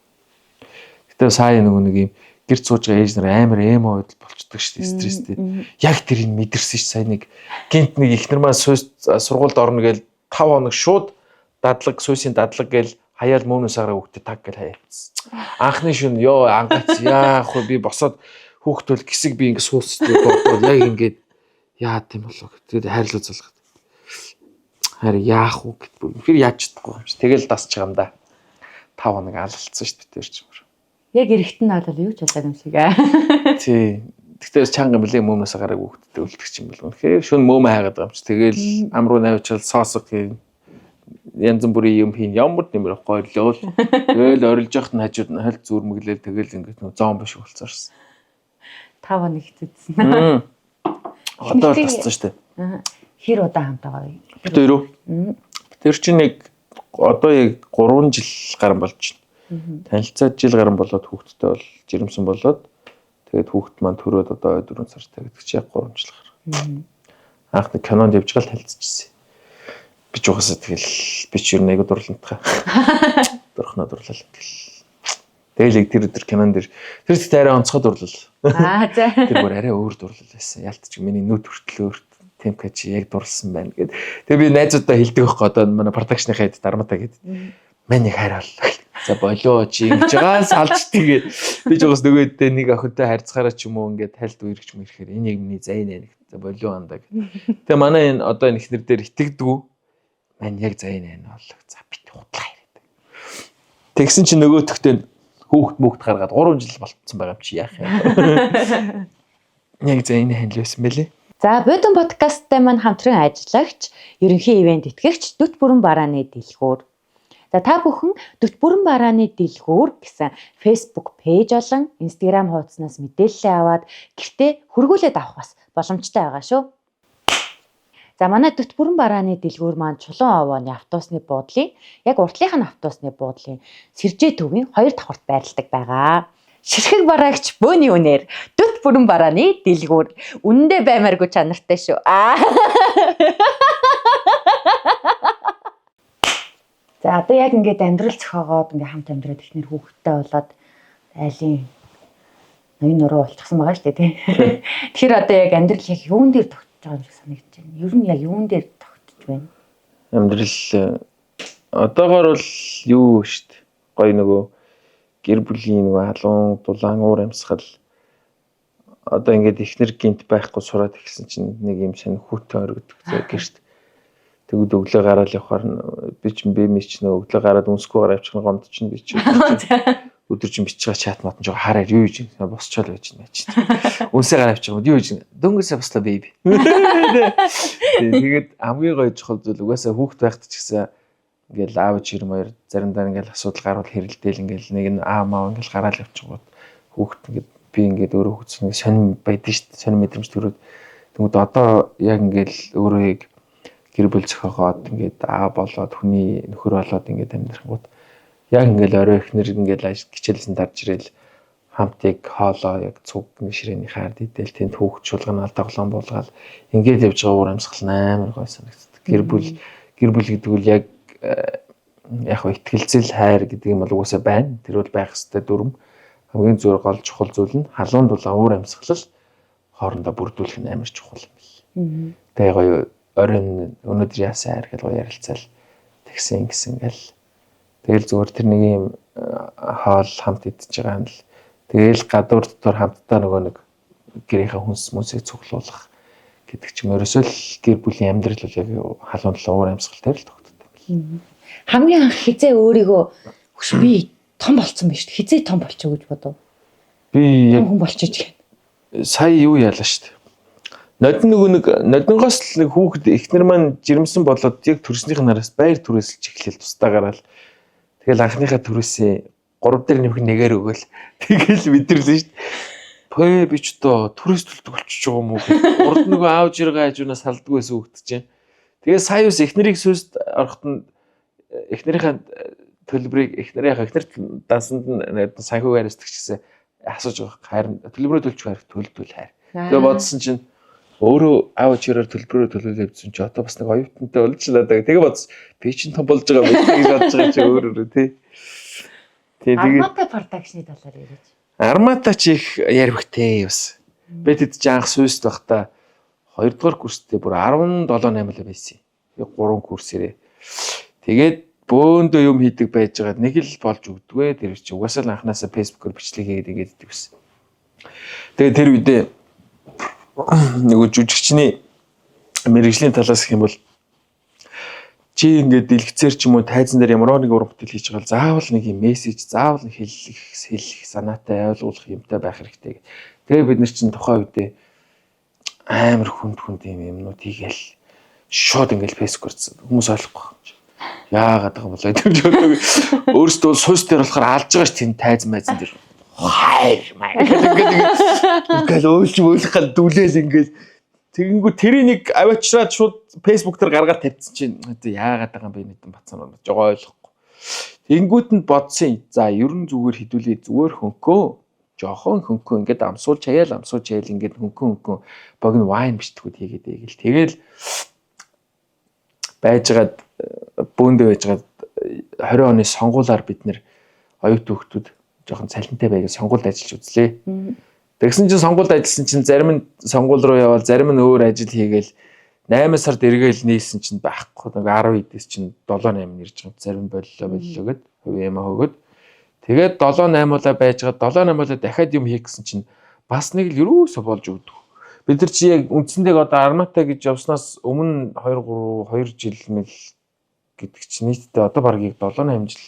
Speaker 2: Гэтэ сая нэг юм гэр цууж байгаа ээж нар амар эмо байдал болчдөг шүү дээ, стресстэй. Яг тэрийг мэдэрсэн ш сая нэг гинт нэг ихнэр маань сургуульд орно гээл 5 хоног шууд дадлаг сүйсийн дадлаг гээл хаяал мөөнөөс гараа хүүхдээ таг гэж хаяацсан. Анхны шөнө ёо ангац яах вэ би босоод хүүхдөл гисэг би ингэ суусдаг бодвол яг ингээд яа тийм болов. Тэгээд хайрлуу залгаад. Харин яах вэ гэдгээр үнэхээр яаж чадахгүй юм чи. Тэгэл дасч байгаа юм да. 5 хоног алалцсан шүү дээ тэр чинь.
Speaker 1: Яг эрэхтэн надад юу ч болоод юм шиг аа.
Speaker 2: Тий. Тэгтээ чанга мөлий мөмнөөс гараг хүүхдтэй үлдэх юм бол үнэхээр шөнө мөөмө хаагаад байгаа юм чи. Тэгэл ам руу навчил соосог хийн янз бүрийн юм хийн ямар нэмэр гойлоо. Тэгэл орилж яхад нь хажууд нь хальт зүрмэглээл тэгэл ингээд нөө зоомбо шиг болцоорсон.
Speaker 1: 5 хоног хэвчээдсэн.
Speaker 2: Одоо л тасцсан шүү дээ.
Speaker 1: Хэр удаа хамт байгаа вэ?
Speaker 2: Бид өөрөө. Тэр чинь нэг одоо яг 3 жил гарan болж байна. Танилцаад жил гарan болоод хүүхдтэй бол жирэмсэн болоод тэгээд хүүхд маань төрөөд одоо 4 сартай гэдэг чи яг 3 жил гарan. Анх нэг кинонд явж байгаа л танилцчихсэн. Би ч угаасаа тэгэл би ч ер нь айгуу дурлалттай. Дурхнаа дурлал тэгэл. Тэгэл яг тэр өдөр кинонд тэр ихтэй арай онцгой дурлал.
Speaker 1: Аа за.
Speaker 2: Тэр бүр арай өөр дурлал байсан. Ялтч миний нүд хүртэл өөр темп чи яг дурлсан байна гэд. Тэгээ би найзуудаа хэлдэг байхгүй одоо манай продакшны хайд дарматаа гэдэг. Мань яг хайрал. За болоо чи ингэж байгаа салж тэгээд би ч угаас нөгөөдөө нэг охинтой харьцахаараа ч юм уу ингээд тайлд үерч юм ирэхээр энэ яг миний зайн нэ. За болоо андаа гэд. Тэгээ манай энэ одоо энэ ихнэр дээр итгэдэггүй. Мань яг зайн нэ болоо. За бит худлаа яриад. Тэгсэн чи нөгөөдөгтөө хүүхд мөхд гаргаад 3 жил болцсон байгаа юм чи яах юм. Яг зайн ханил байсан байлээ.
Speaker 1: За Бодон подкасттай маань хамтран ажиллагч, ерөнхий ивент итгэгч Дүт бүрэн барааны дэлгүүр. За та бүхэн Дүт бүрэн барааны дэлгүүр гэсэн Facebook пэйж болон Instagram хуудаснаас мэдээлэл аваад гэртээ хөргүүлээд авах бас боломжтой байгаа шүү. За манай Дүт бүрэн барааны дэлгүүр маань Чулуун овооны автобусны буудлын яг уртлынх нь автобусны буудлын Сэржээ төвийн 2 давхарт байрладаг байгаа. Ширхэг бараагч бөөний үнээр Дүт бүрэн барааны дэлгүүр үнэндээ баймааргүй чанартай шүү. За одоо яг ингээд амьдрал зохиогоод ингээд хамт амьдраад ихнэр хүүхэдтэй болоод айлын ноён нуруу болчихсон байгаа шүү дээ тий. Тэгэхээр одоо яг амьдрал яг юун дээр тогтож байгаа юм шиг санагдаж байна. Ер нь яг юун дээр тогтож байна?
Speaker 2: Амьдрал одоогоор бол юу шүү дээ. Гоё нөгөө гэр бүлийн нөгөө халуун дулаан уур амьсгал одоо ингээд ихнэр гинт байхгүй сураад ихсэн чинь нэг юм сайн хүүтэй орогддог гэрт. Тэгвэл өглөө гараад явахаар би ч нөгөө өглөө гараад үнсгүй гараа авчих гомд чинь би ч өдөр чинь бичиж байгаа чат матан жоо хараар юу гэж босчоол байж байна чи. Үнсээ гараа авчих юм юу гэж дөнгөсөө бослоо бэби. Тэгээд хамгийн гоё чухал зүйл угаасаа хүүхд байхад ч гэсэн ингээл аав чир маяр заримдаа ингээл асуудал гарвал хэрэлдээл ингээл нэг нь аа маа ингээл гараал явчихгууд хүүхд ингээд би ингээд өөрөө хүүхд нэг сонирм байдэн шүү дээ сонирм мэдрэмж төрөөд тэгмүүд одоо яг ингээл өөрөө яг гэр бүл зохиогоод ингээд аа болоод хүний нөхөр болоод ингээд амьдрахгууд яг ингээл орой ихнэр ингээл хичээлсэн дарж ирээл хамт яг хоолоо яг цуг нэг ширээний хаард идэл тэнд хүүхд шулган алдаа голон буулгаад ингээд явж байгаа уур амьсгал амар гой санагддаг. Гэр бүл гэдэг нь яг ихтгэлцэл хайр гэдэг юм бол угаасаа байна. Тэр бол байх ёстой дүрм. Хамгийн зур гол чухал зүйл нь халуун дулаан уур амьсгал хоорондоо бүрдүүлэх нь амар чухал юм. Тэгээ гоё оройн өнөөдөр яасан хайр гэж гоё ярилцаал тэгсэн гэл. Тэгэл зүгээр тэр нэг юм хоол хамт идэж байгаа юм л. Тэгэл гадуур дотор хамтдаа нөгөө нэг гэрийнхээ хүнс мүсийг цуглуулах гэдэг ч юм ерөөсөө л гэр бүлийн амьдрал бол яг халуун дулаан уур амьсгалтай л тогтдог.
Speaker 1: Хамгийн анх хизээ өөрийгөө хөш би том болцсон байж шүү. Хизээ том болчих гэж бодов.
Speaker 2: Би яг
Speaker 1: хүн болчих.
Speaker 2: Сая юу яалаа шүү. Нодингоос нэг хүүхэд ихнэр маань жирэмсэн болоод яг төрснийх нараас байр түрээсэлж эхлээл тусдаа гараал. Тэгэл анхныхаа түрээсээ 3 дээр нэмэх нэгээр өгөөл. Тэгэл мэдэрлээ шүү. Пөө би ч одоо түрээс төлдөг болчихж байгаа юм уу гэх. Урд нөгөө аав жиргээ хажуунаас салдаг байсан хүүхэд чинь. Тэгээ сая ус ихнэрийг сүст орохт нь эхнэрийн төлбөрийг эхнэр дансанд нь санхүүгээр өстөгчсэн асууж байгаа. Харин төлбөрөө төлчих хайр төлдөл хайр. Тэгээ бодсон чинь өөрөө аав чирээр төлбөрөө төлөөлөө явьсан чи одоо бас нэг оюутантай уулзлаа даа. Тэгээ бодсон би чинь том болж байгаа байх гэж бодож байгаа чи өөрөө тий.
Speaker 1: Армата продакшны талаар яриач.
Speaker 2: Армата ч их ярвхтэй бас. Би тэд чи анх Сүйст байхдаа 2 дугаар курстэй бүр 17-8 л байсан. Тэгээ 3 курсээрээ. Тэгээд бөөндөө юм хийдэг байж байгаа нэг л болж өгдөггүй. Тэр чи угаасаа л анханасаа фэйсбүүкээр бичлэг хийгээд ингээд идэг гэсэн. Тэгээ тэр үедээ нэг жүжигчний мэрэгжлийн талаас гэх юм бол чи ингээд дэлгэцээр ч юм уу тайзан дээр ямар нэг уран бүтээл хийж байгаа заавал нэг юм мессеж заавал хэлэх санаатай ойлгуулах юмтай байх хэрэгтэй. Тэгээ бид нар чинь тухайн үедээ амар хүнд юмнууд хийгээл шууд ингээд фэйсбүүкээр хүмүүс ойлгохгүй. Яагаад байгаа болоо гэдэг өөрөөсөө сууц дээр болохоор алж байгаа ш тийм тайз майзан дээр хайр маяг ингээд өөлөх гал дүлээл ингээд тэгэнгүү тэрийг нэг аваачраад шууд фэйсбүүк дээр гаргаад тавьчихсан чинь яагаад байгаа юм бэ нэгэн бацсан байна жоо ойлгохгүй. Тэгэнгүүт нь бодсон за ерөн зүгээр хідүүлээ зүгээр хөнкөө жоохон хөнкөө ингээд амсуулж хаяал ингээд хөнкөө богино вайн бичтгүүд хийгээд тэгэл байжгаад бөөндөө байжгаад 20 оны сонгуулиар бид нэр оюут хүүхдүүд жоохон цалинтай байгаад сонгуульд ажиллаж үзлээ. Тэгсэн чинь сонгуульд ажилласан чинь зарим нь сонгуул руу явал зарим нь өөр ажил хийгээл 8 сард эргээл нийлсэн чинь байхгүй 10 эдээс чинь 7-8 нэрж байгаа. Зарим боллоо гэд хувийн хөгöd. Тэгээд 7-8-уулаа байжгаад 7-8-уулаа дахиад юм хийх гэсэн чинь бас нэг л юусоо болж өгдөг. Бид нар чи яг үндсэндээ одоо Армата гэж явснаас өмнө 2 жил мэл гэдэг чинь нийтдээ одоо баргийг 7-8 жил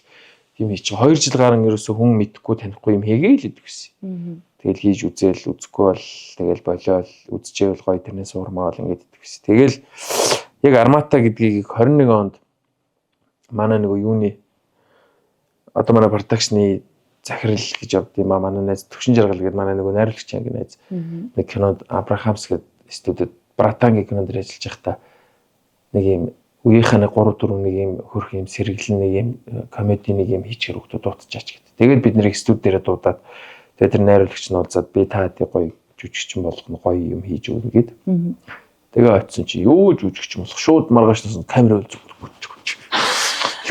Speaker 2: юм хийж байгаа. 2 жил гарan ерөөсөө хүн мэдхгүй танихгүй юм хийгээл идэг гэсэн. Тэгэл хийж үзээл үзэхгүй бол тэгэл болоо үзчихэвэл гоё тэрнээс урмаал ингээд идэг гэсэн. Тэгэл яг Армата гэдгийг 21 онд манай нэг юуны одоо манай продакшны захирал гэж явд юм аа манай найз Төвшин Жаргал гэдэг манай нэг найруулагч анги найз нэг кинонд Абрахамс гэдэг студид Братангийн кинонд ажиллаж байхдаа нэг юм үеийнхээ 3-4 нэг юм хөрх юм сэргэлэн нэг юм комеди нэг юм хийчихэр өгдөө дуудчихаач гэдэг. Тэгээд бид нэр студ дээрээ дуудаад тэгээд тэр найруулагч нь уулзаад би та гоё жүжигчин болгоно гоё юм хийж өгнө гэд. Тэгээ очисон чи юу жүжигчин болох шууд маргааш камер үзүүлж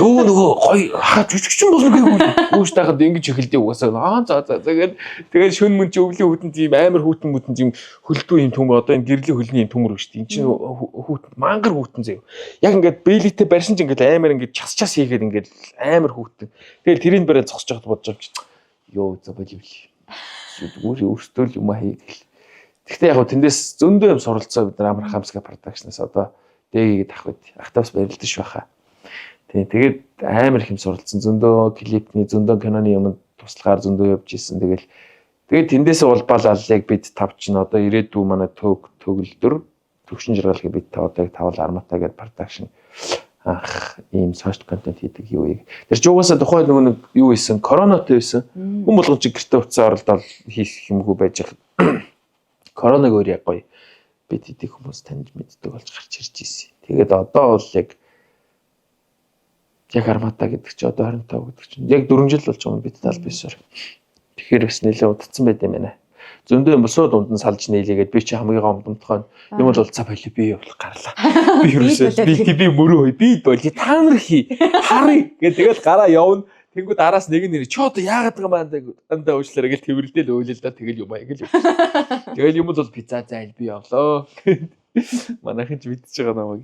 Speaker 2: юу нөгөө гоё жүжигчин болно гэвэл үүш тахад ингэж эхэлдэг угаасаа тэгээд шөн мөн чи өвлийн хүтэн тийм амар хүтэн тийм хөлдөө юм төм одоо энэ гэрлийн хөлний юм төмөр шүү дээ. Энд чинь хүүт мангар хүтэн заяа. Яг ингээд бэлэтэ барьсан чинь ингээд амар ингээд час хийгээд ингээд амар хүтэн. Тэгэл тэрийг барай зогсож байхад бодож байгаа юм чи. Йоо за болив. Өөртөө л юм хийгээл. Гэхдээ яг тэндээс зөндөө юм суралцсан бид нар Амархамсгийн продакшнаас одоо дээгээд авах үед ахтавс барилдаж байхаа. Тэгээд амар их юм суралцсан зөндөө клипний зөндөө киноны юмд туслагаар зөндөө явж исэн. Тэгээд тэндээсээ улбаалал яг бид тав чинь одоо ирээдүй манай төгөлдөр Төвшин Жаргал гээд бид та одоо яг тавал Армата гээд продакшн ийм social контент хийдэг юу яг. Тэр ч угаасаа тухайн нөгөө нэг юу хийсэн коронатой байсан. Хүн болгон чи гэртээ уцаа оролдоод хийх юмгүй байж байгаа. Коронаг өөр яг гоё бид хэдий хүмүүс таньж мэддэг болж гарч ирж ийсэн. Тэгээд одоо бол яг Армата гэдэг чи одоо 25 гэдэг чинь яг 4 жил болж байгаа юм бид 79-оор. Тэгэхээр бас нэлээд удацсан байт юм байна. Зөндөө юм босоо дунд нь салж нийлээгээд би чи хамгийн гомдомтгой юм бол цаа болив би явах гарлаа. Би юусаа би мөрөө би болив та нар хий харъя гэдэг тэгэл гараа явна. Тэнгүүд араас нэг нэр чи одоо яагаад байгаа юм андаа уучлаарай гэж тэрвэрлдэл өөлөл да тэгэл юм аа гэл. Тэгэл юм бол пицца зайл би явлаа. Манайхан ч мэдчихэж байгаа намайг.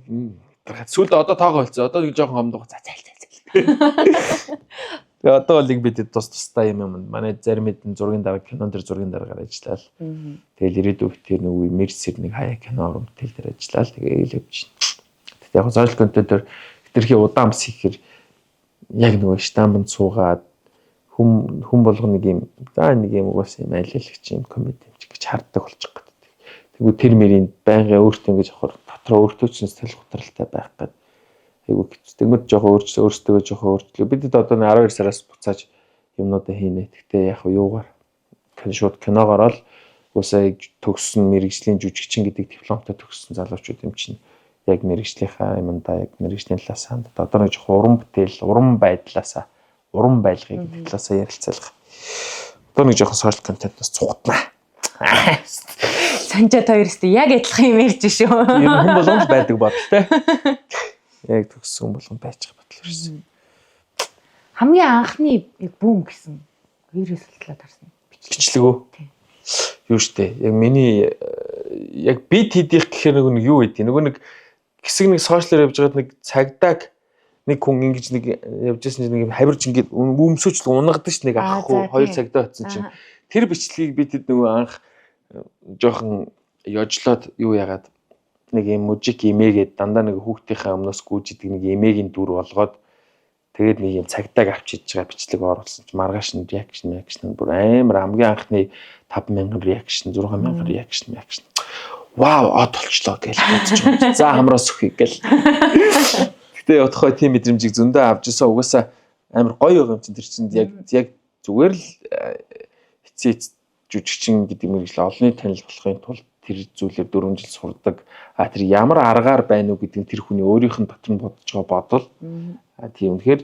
Speaker 2: Сүүлд одоо тоогоо болцсон. Одоо нэг жоохон гомдох зайл. Тэгээ одоо бол бид тустай юм. Манай зарим хэдэн зургийн дараа кинон дээр зургийн дараагаар ажиллаа. Тэгэл ирээдүйд тэр нэг Мерсер нэг хаяа кино уран бүтээл дээр ажиллаа. Тэгээ ил явж байна. Тэгтээ яг social content-оор хэтэрхий удаан бас хийхээр яг нөгөө штампнд суугаад хүн болгоно нэг юм угаас юм айллагч юм комеди юм гэж харддаг болчих гээд. Тэгвэл тэр мөрийн байнгын өөртөө ингэж авахар дотроо өөртөө ч салхи утралтай байх гээд айгу тэгмэд жоохон өөртөө жоохон өөрчлөө. Бид одоо 12 сараас буцааж юмнуудаа хийнэ. Тэгтээ яг юугаар шууд киногоор л уусаа төгссөн мэрэгжлийн жүжигчин гэдэг дипломтой төгссөн залуучууд юм чинь яг мэрэгжлийнхаа юмдаа яг мэрэгжлийн талаас ханд одоо нэг жоохон уран байдлаасаа уран байлгыг гэдэг талаасаа ярилцалах. Одоо нэг жоохон social content-аас цугтнаа.
Speaker 1: Санжаад хоёрстой яг адилхан юм ярьж шүү.
Speaker 2: Юм боломж байдаг бодолтой. Яг төгссөн болгон байж байгаа бодлоо ирсэн.
Speaker 1: Хамгийн анхны яг бүүм гэсэн вирус талаад харсан.
Speaker 2: Бичлэгөө. Юу штэ. Яг миний яг бит хийх гэхээр нэг юу байдгийг нөгөө нэг хэсэг нэг сошиалэр явж байгаад нэг цагдаад нэг хүн ингэж нэг явжсэн чинь нэг хавирж ингэж өмсөж унагдаг ш нэг ахгүй 2 цагтаа очсон чинь тэр бичлэгийг би тэд нөгөө анх жоохон ёжлоод юу ягаад нэг юм мужик имээгээд дандаа нэг хүүхдийнхээ өмнөөс гүйжидэг нэг имээгийн дүр болгоод тэгээд нэг юм цагтааг авчиж байгаа бичлэг оруулсан чинь маргааш нь реакшн бүр амар хамгийн анхны 5,000 реакшн 6,000 реакшн вау од болчлоо гэж бодож байгаа. За хамраас өхий гэл. Гэтэ одохой тийм мэдрэмжийг зөндөө авч ирсэн угаасаа амар гоё юм чинь тэр чинь яг зүгээр л хэцээ жүжигчин гэдэг мэргэжил олонний танил болохын тулд тэр зүйлээр 4 жил сурдаг. Тэр ямар аргаар байна уу гэдэг нь тэр хүний өөрийнх нь дотор нь бодож байгаа бодвол тийм үнэхээр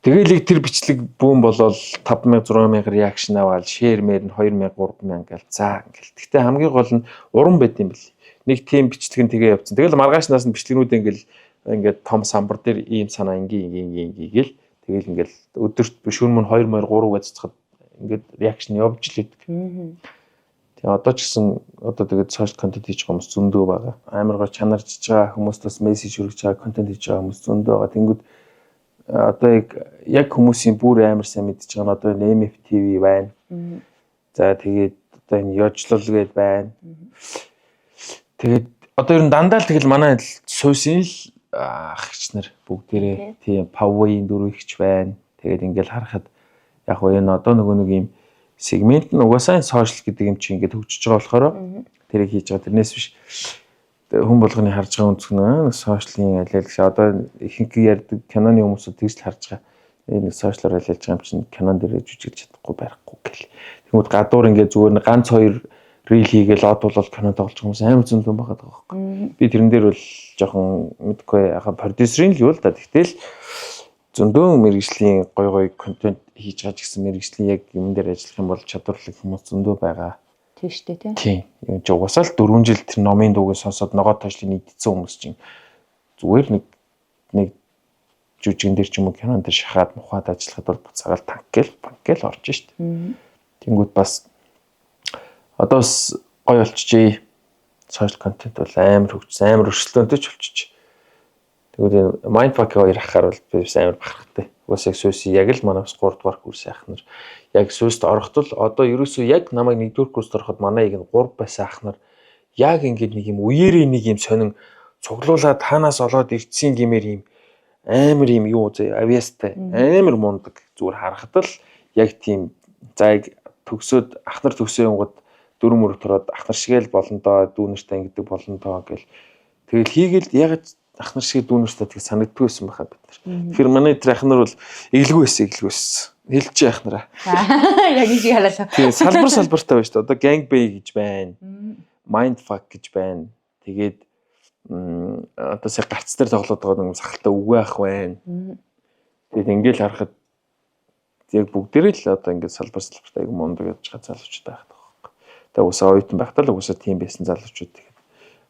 Speaker 2: тэгэлийг тэр бичлэг бүүн болол 5,000 6,000 реакшн аваад шеэр мээр нь 2,000 3,000 гэл заа ингээл. Гэхдээ хамгийн гол нь уран байд юм бэл. Нэг тийм бичлэг нь тэгээ явцсан. Тэгэл маргаашнаас нь бичлэгнүүд ингээд том самбар дээр ийм санаа ингээл тэгэл ингээл өдөрт шүн мөн 2 мөр 3 гэж цацхад ингээд реакшн явж л идэг. Тэгээ одоо ч гэсэн одоо тэгээд сошиал контент хийж байгаа хүмүүс зөндөө байгаа. Амар гоо чанарч байгаа хүмүүстээс мессеж хүргэж байгаа контент хийж байгаа хүмүүс зөндөө байгаа. Тэнгүүд одоо яг хүмүүсийн бүр амар сайн мэдж байгаа нь одоо MF TV байна. За тэгээд одоо энэ ёжлол гээд байна. Тэгээд одоо ер нь дандаа л тэгэл манай суусын л ахч нар бүгдээрээ тийм Павын дөрөв ихч байна. Тэгээд ингээл харахад яг гоо энэ одоо нөгөө нэг юм сегмент нь угаасаа сошиал гэдэг юм чи ингээд хөгжиж байгаа болохоор тэрийг хийж байгаа. Тэрнээс биш хүн болгоны харж байгаа үнцгэн сошиалын алиал гэж одоо ихэнх ярьдаг киноны хүмүүсүүд тэгж л харж байгаа. Энэ сошиалаар алиалж байгаа юм чинь кинон дээр жүжиглэж чадахгүй байхгүй гэл. Тэнгүүд гадуур ингээд зүгээр ганц 2 рил хийгээл од болол кино тоглож байгаа хүмүүс амар зөндөн байгаа байхгүй. Би тэрэн дээр бол жоохон мэдгүй яхаа продюсерийн л юу л да. Тэгтэл зөндөө мэргэжлийн гой контент хийж байгаа ч гэсэн мэргэжлийн яг юм дээр ажиллах юм бол чадварлаг хүмүүс зөндөө байгаа.
Speaker 1: Тийм шүү дээ
Speaker 2: тийм. Юм чи угаасаа л 4 жил тэр номын дууг сонсоод ногоо тоочлын нийтдсэн хүмүүс чинь зүгээр нэг жүжигэн дээр ч юм уу кинон дээр шахаад мухад ажиллахад бол буцаагаал банкел орж шít. Тэнгүүд бас одоо бас гой болчихжээ. Сошиал контент бол амар хөгжсөн, амар өрсөлдөөнтэй ч болчихж. Тэгвэл Mindfuck 2 ахаар бол би амар бахархтай. Угаас яг сүүс яг л манай бас 3 дугаар курс ахнаар яг сүүст орохдол одоо ерөөсөө яг намайг 1-р курст ороход манай яг энэ 3 байсан ахнаар яг ингээд нэг юм үеэрээ нэг юм сонин цуглуулаад таанаас олоод ирцэн гэмээр юм амар юм юу зэ авьяастай амар мундаг зүгээр харахад л яг тийм за яг төгсөөд ахнар төгсөөнгод 4 мөр тураад ахнар шигээл болондоо дүүнэртэй ингэдэг болондоо гэл тэгэл хийгээл яг ахнар шиг дүүнэртэй тэг санагддаг байсан байхаа бид нар. Тэгэхээр манай тэр ахнар бол эглгүй байсан. Хэлж ахнараа.
Speaker 1: Яг энэ шиг халаалаа.
Speaker 2: Тийм салбартай байна шүү дээ. Одоо Gangbang гэж байна. Mindfuck гэж байна. Тэгээд одоо сая гарц дээр тоглоод байгаа нэг сахалтай үгүй ах байна. Тэгээд ингээл харахад яг бүгдээрээ л одоо ингээд салбартай яг мундаг явж байгаа залуучууд байх таахгүй. Тэгээд уусаа оюутан байхдаа л уусаа тийм байсан залуучууд тэгээд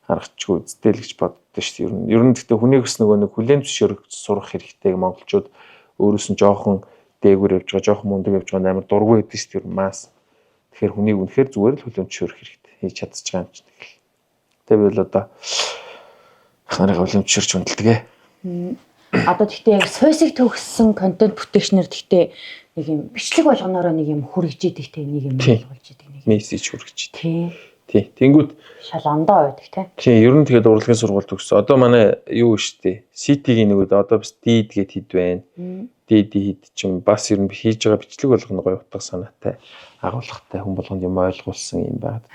Speaker 2: харахчгүй үстэл гэж боддоо шүү дээ. Ер нь гэхдээ хүний гэс нөгөө нэг хүлээн зөвшөөрөх сурах хэрэгтэй монголчууд өөрөөс нь жоохон дээгүүр явж байгаа, жоохон мундаг явж байгаа амар дургүй байдаг шүү дээ. Мас. Тэгэхээр хүнийг үнэхээр зүгээр л хүлээн зөвшөөрөх хэрэгтэй. Хийж чадчих байгаа юм чинь тэгэл. Тэгээд би бол одоо ханарыг хүлээн зөвшөөрч хүндэлдэг.
Speaker 1: Одоо тэгтээ яг сойсыг төгссөн контент бүтээгчнэр тэгтээ нэг юм бичлэг болгоноороо нэг юм хүргэж идэг те нэг юм болж идэг нэг
Speaker 2: мессеж хүргэж идэг.
Speaker 1: Тий.
Speaker 2: Тэнгүүд
Speaker 1: шал ондоо байдаг те.
Speaker 2: Тийм, ер нь тэгээд урлагийн сургууль төгссөн. Одоо манай юу штэ? CT-гийн нөгөөд одоо бас DD гэд хэд байна. DD хэд чинь бас ер нь хийж байгаа бичлэг болгоно гоё утга санаатай, агуулгатай хүн болгонд юм ойлгуулсан юм байна.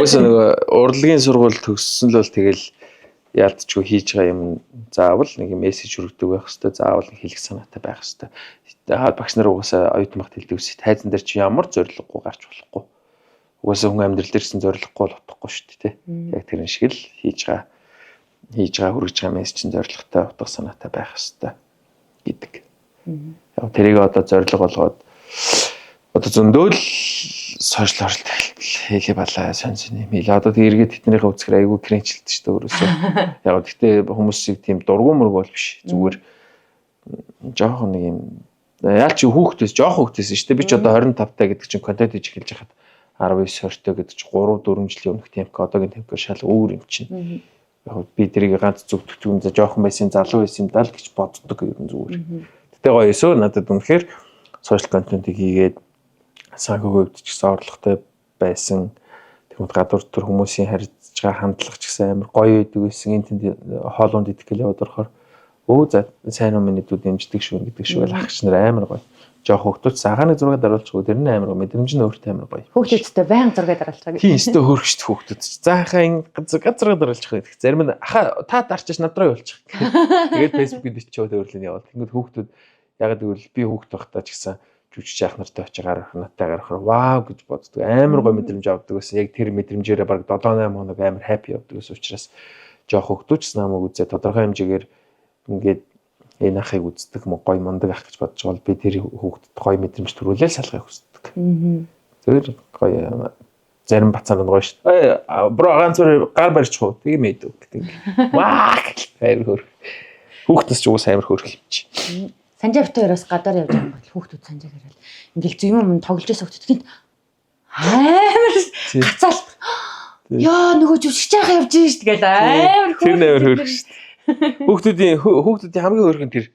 Speaker 2: Угсаа нөгөө урлагийн сургууль төгссөн л бол тэгэл яалтчгүй хийж байгаа юм заавал нэг мессеж хүргэдэг байх хэвээр, заавал хэлэх санаатай байх хэвээр. Тэгээд багш нар угсаа оюутан багт хэлдэг үсэ тайзан дээр чи ямар зориггүй гарч болохгүй. Угаасаа хүн амьдрал дээр гэсэн зориггүй л утгагүй шүү дээ. Яг тэрэн шиг л хийж байгаа хүргэж байгаа мессежийн зоригтой утга санаатай байх хэвээр гэдэг. Яг тэрийг одоо зориг болгоод одоо зөндөө л сошиал оролт хийлээ балаа сонсон юм. Одоо тэг эргээд тэднийхээ үзэхээр айгүй кренчлэлт шүү дээ өөрөөсөө. Яг гэхдээ хүмүүсийг тийм дургуй мөрг бол биш. Зүгээр жоохон нэг юм яалч хүүхдээс жоохон хүүхдээс шүү дээ. Би ч одоо 25 таа гэдэг чинь контент хийж эхэлж хахад 19 20 гэдэг чинь 3 4 жилийн өмнөх темп одоогийн темпээр шал өөр юм чинь. Яг би тэрийг ганц зүгтгч юм за жоохон байсан залуу байсан юм даа л гэж боддог ер нь зүгээр. Гэтэ гоё эсөө надад үнэхээр сошиал контентыг хийгээд санхүүгийн хувьд ч гэсэн орлоготой байсан. Тэгмэд гадуур төр хүмүүсийн харьцаж байгаа хандлага ч гэсэн амар гоё байдаг байсан. Энд тэнд хоолунд идэх гээл яваад орохоор өө за сайн уу миний дүү дэмждэг шүү гэдэг шиг л ахч нар амар гоё. Жоох хөвгтөц цагааны зураг даруулчихгүй тэр нь амар гоё. Мэдрэмж нь өөртөө амар гоё.
Speaker 1: Хүүхдүүдтэй баян зураг дараалцгаа гэдэг.
Speaker 2: Тийм өстө хөөрхөшт хүүхдүүд ч заахаа газар даруулчих гэдэг. Зарим нь аха та дарчиж надраа явуулчих. Тэгээд фэйсбүүкэд ичээд өөрлөний явал. Тэнгүүд хүүхдүүд яг гэвэл би хүүхд байхдаа ч гэсэн жүжигч яах нартай очиж наттай гарахаар вау гэж боддог. Амар гоё мэдрэмж авдаг гэсэн. Яг тэр мэдрэмжээрээ баг 7-8 хоног амар хаппи явдаг гэсэн учраас жоох хөвгтүүч намайг үзээ тодорхой хэмжээгээр ингээд энэ ахыг үздэг гоё мундаг ах гэж бодож бол би тэр хүүхдэд гоё мэдрэмж төрүүлээл салахыг хүсдэг. Тэр гоё зарим бацаанд гоё шүү дээ. Бро ганцаар гар барьчих уу? Тийм ээ гэдэг. Ваа амар хөрх. Хүүхдээс ч уус амар хөрх юм чи.
Speaker 1: Санжаа битээрээс гадаар явж байгаа юм бол хүүхдүүд санжаа гэрэл. Ингээл зүйн юм тоглож байсан хүүхдүүд амар гацаал. Яа нөгөө жүжигч яхаа явж байна шүү дээ гэл амар хөрх.
Speaker 2: Тэр амар хөрх шүү дээ. Хүүхдүүдийн хамгийн хөрх нь тэр.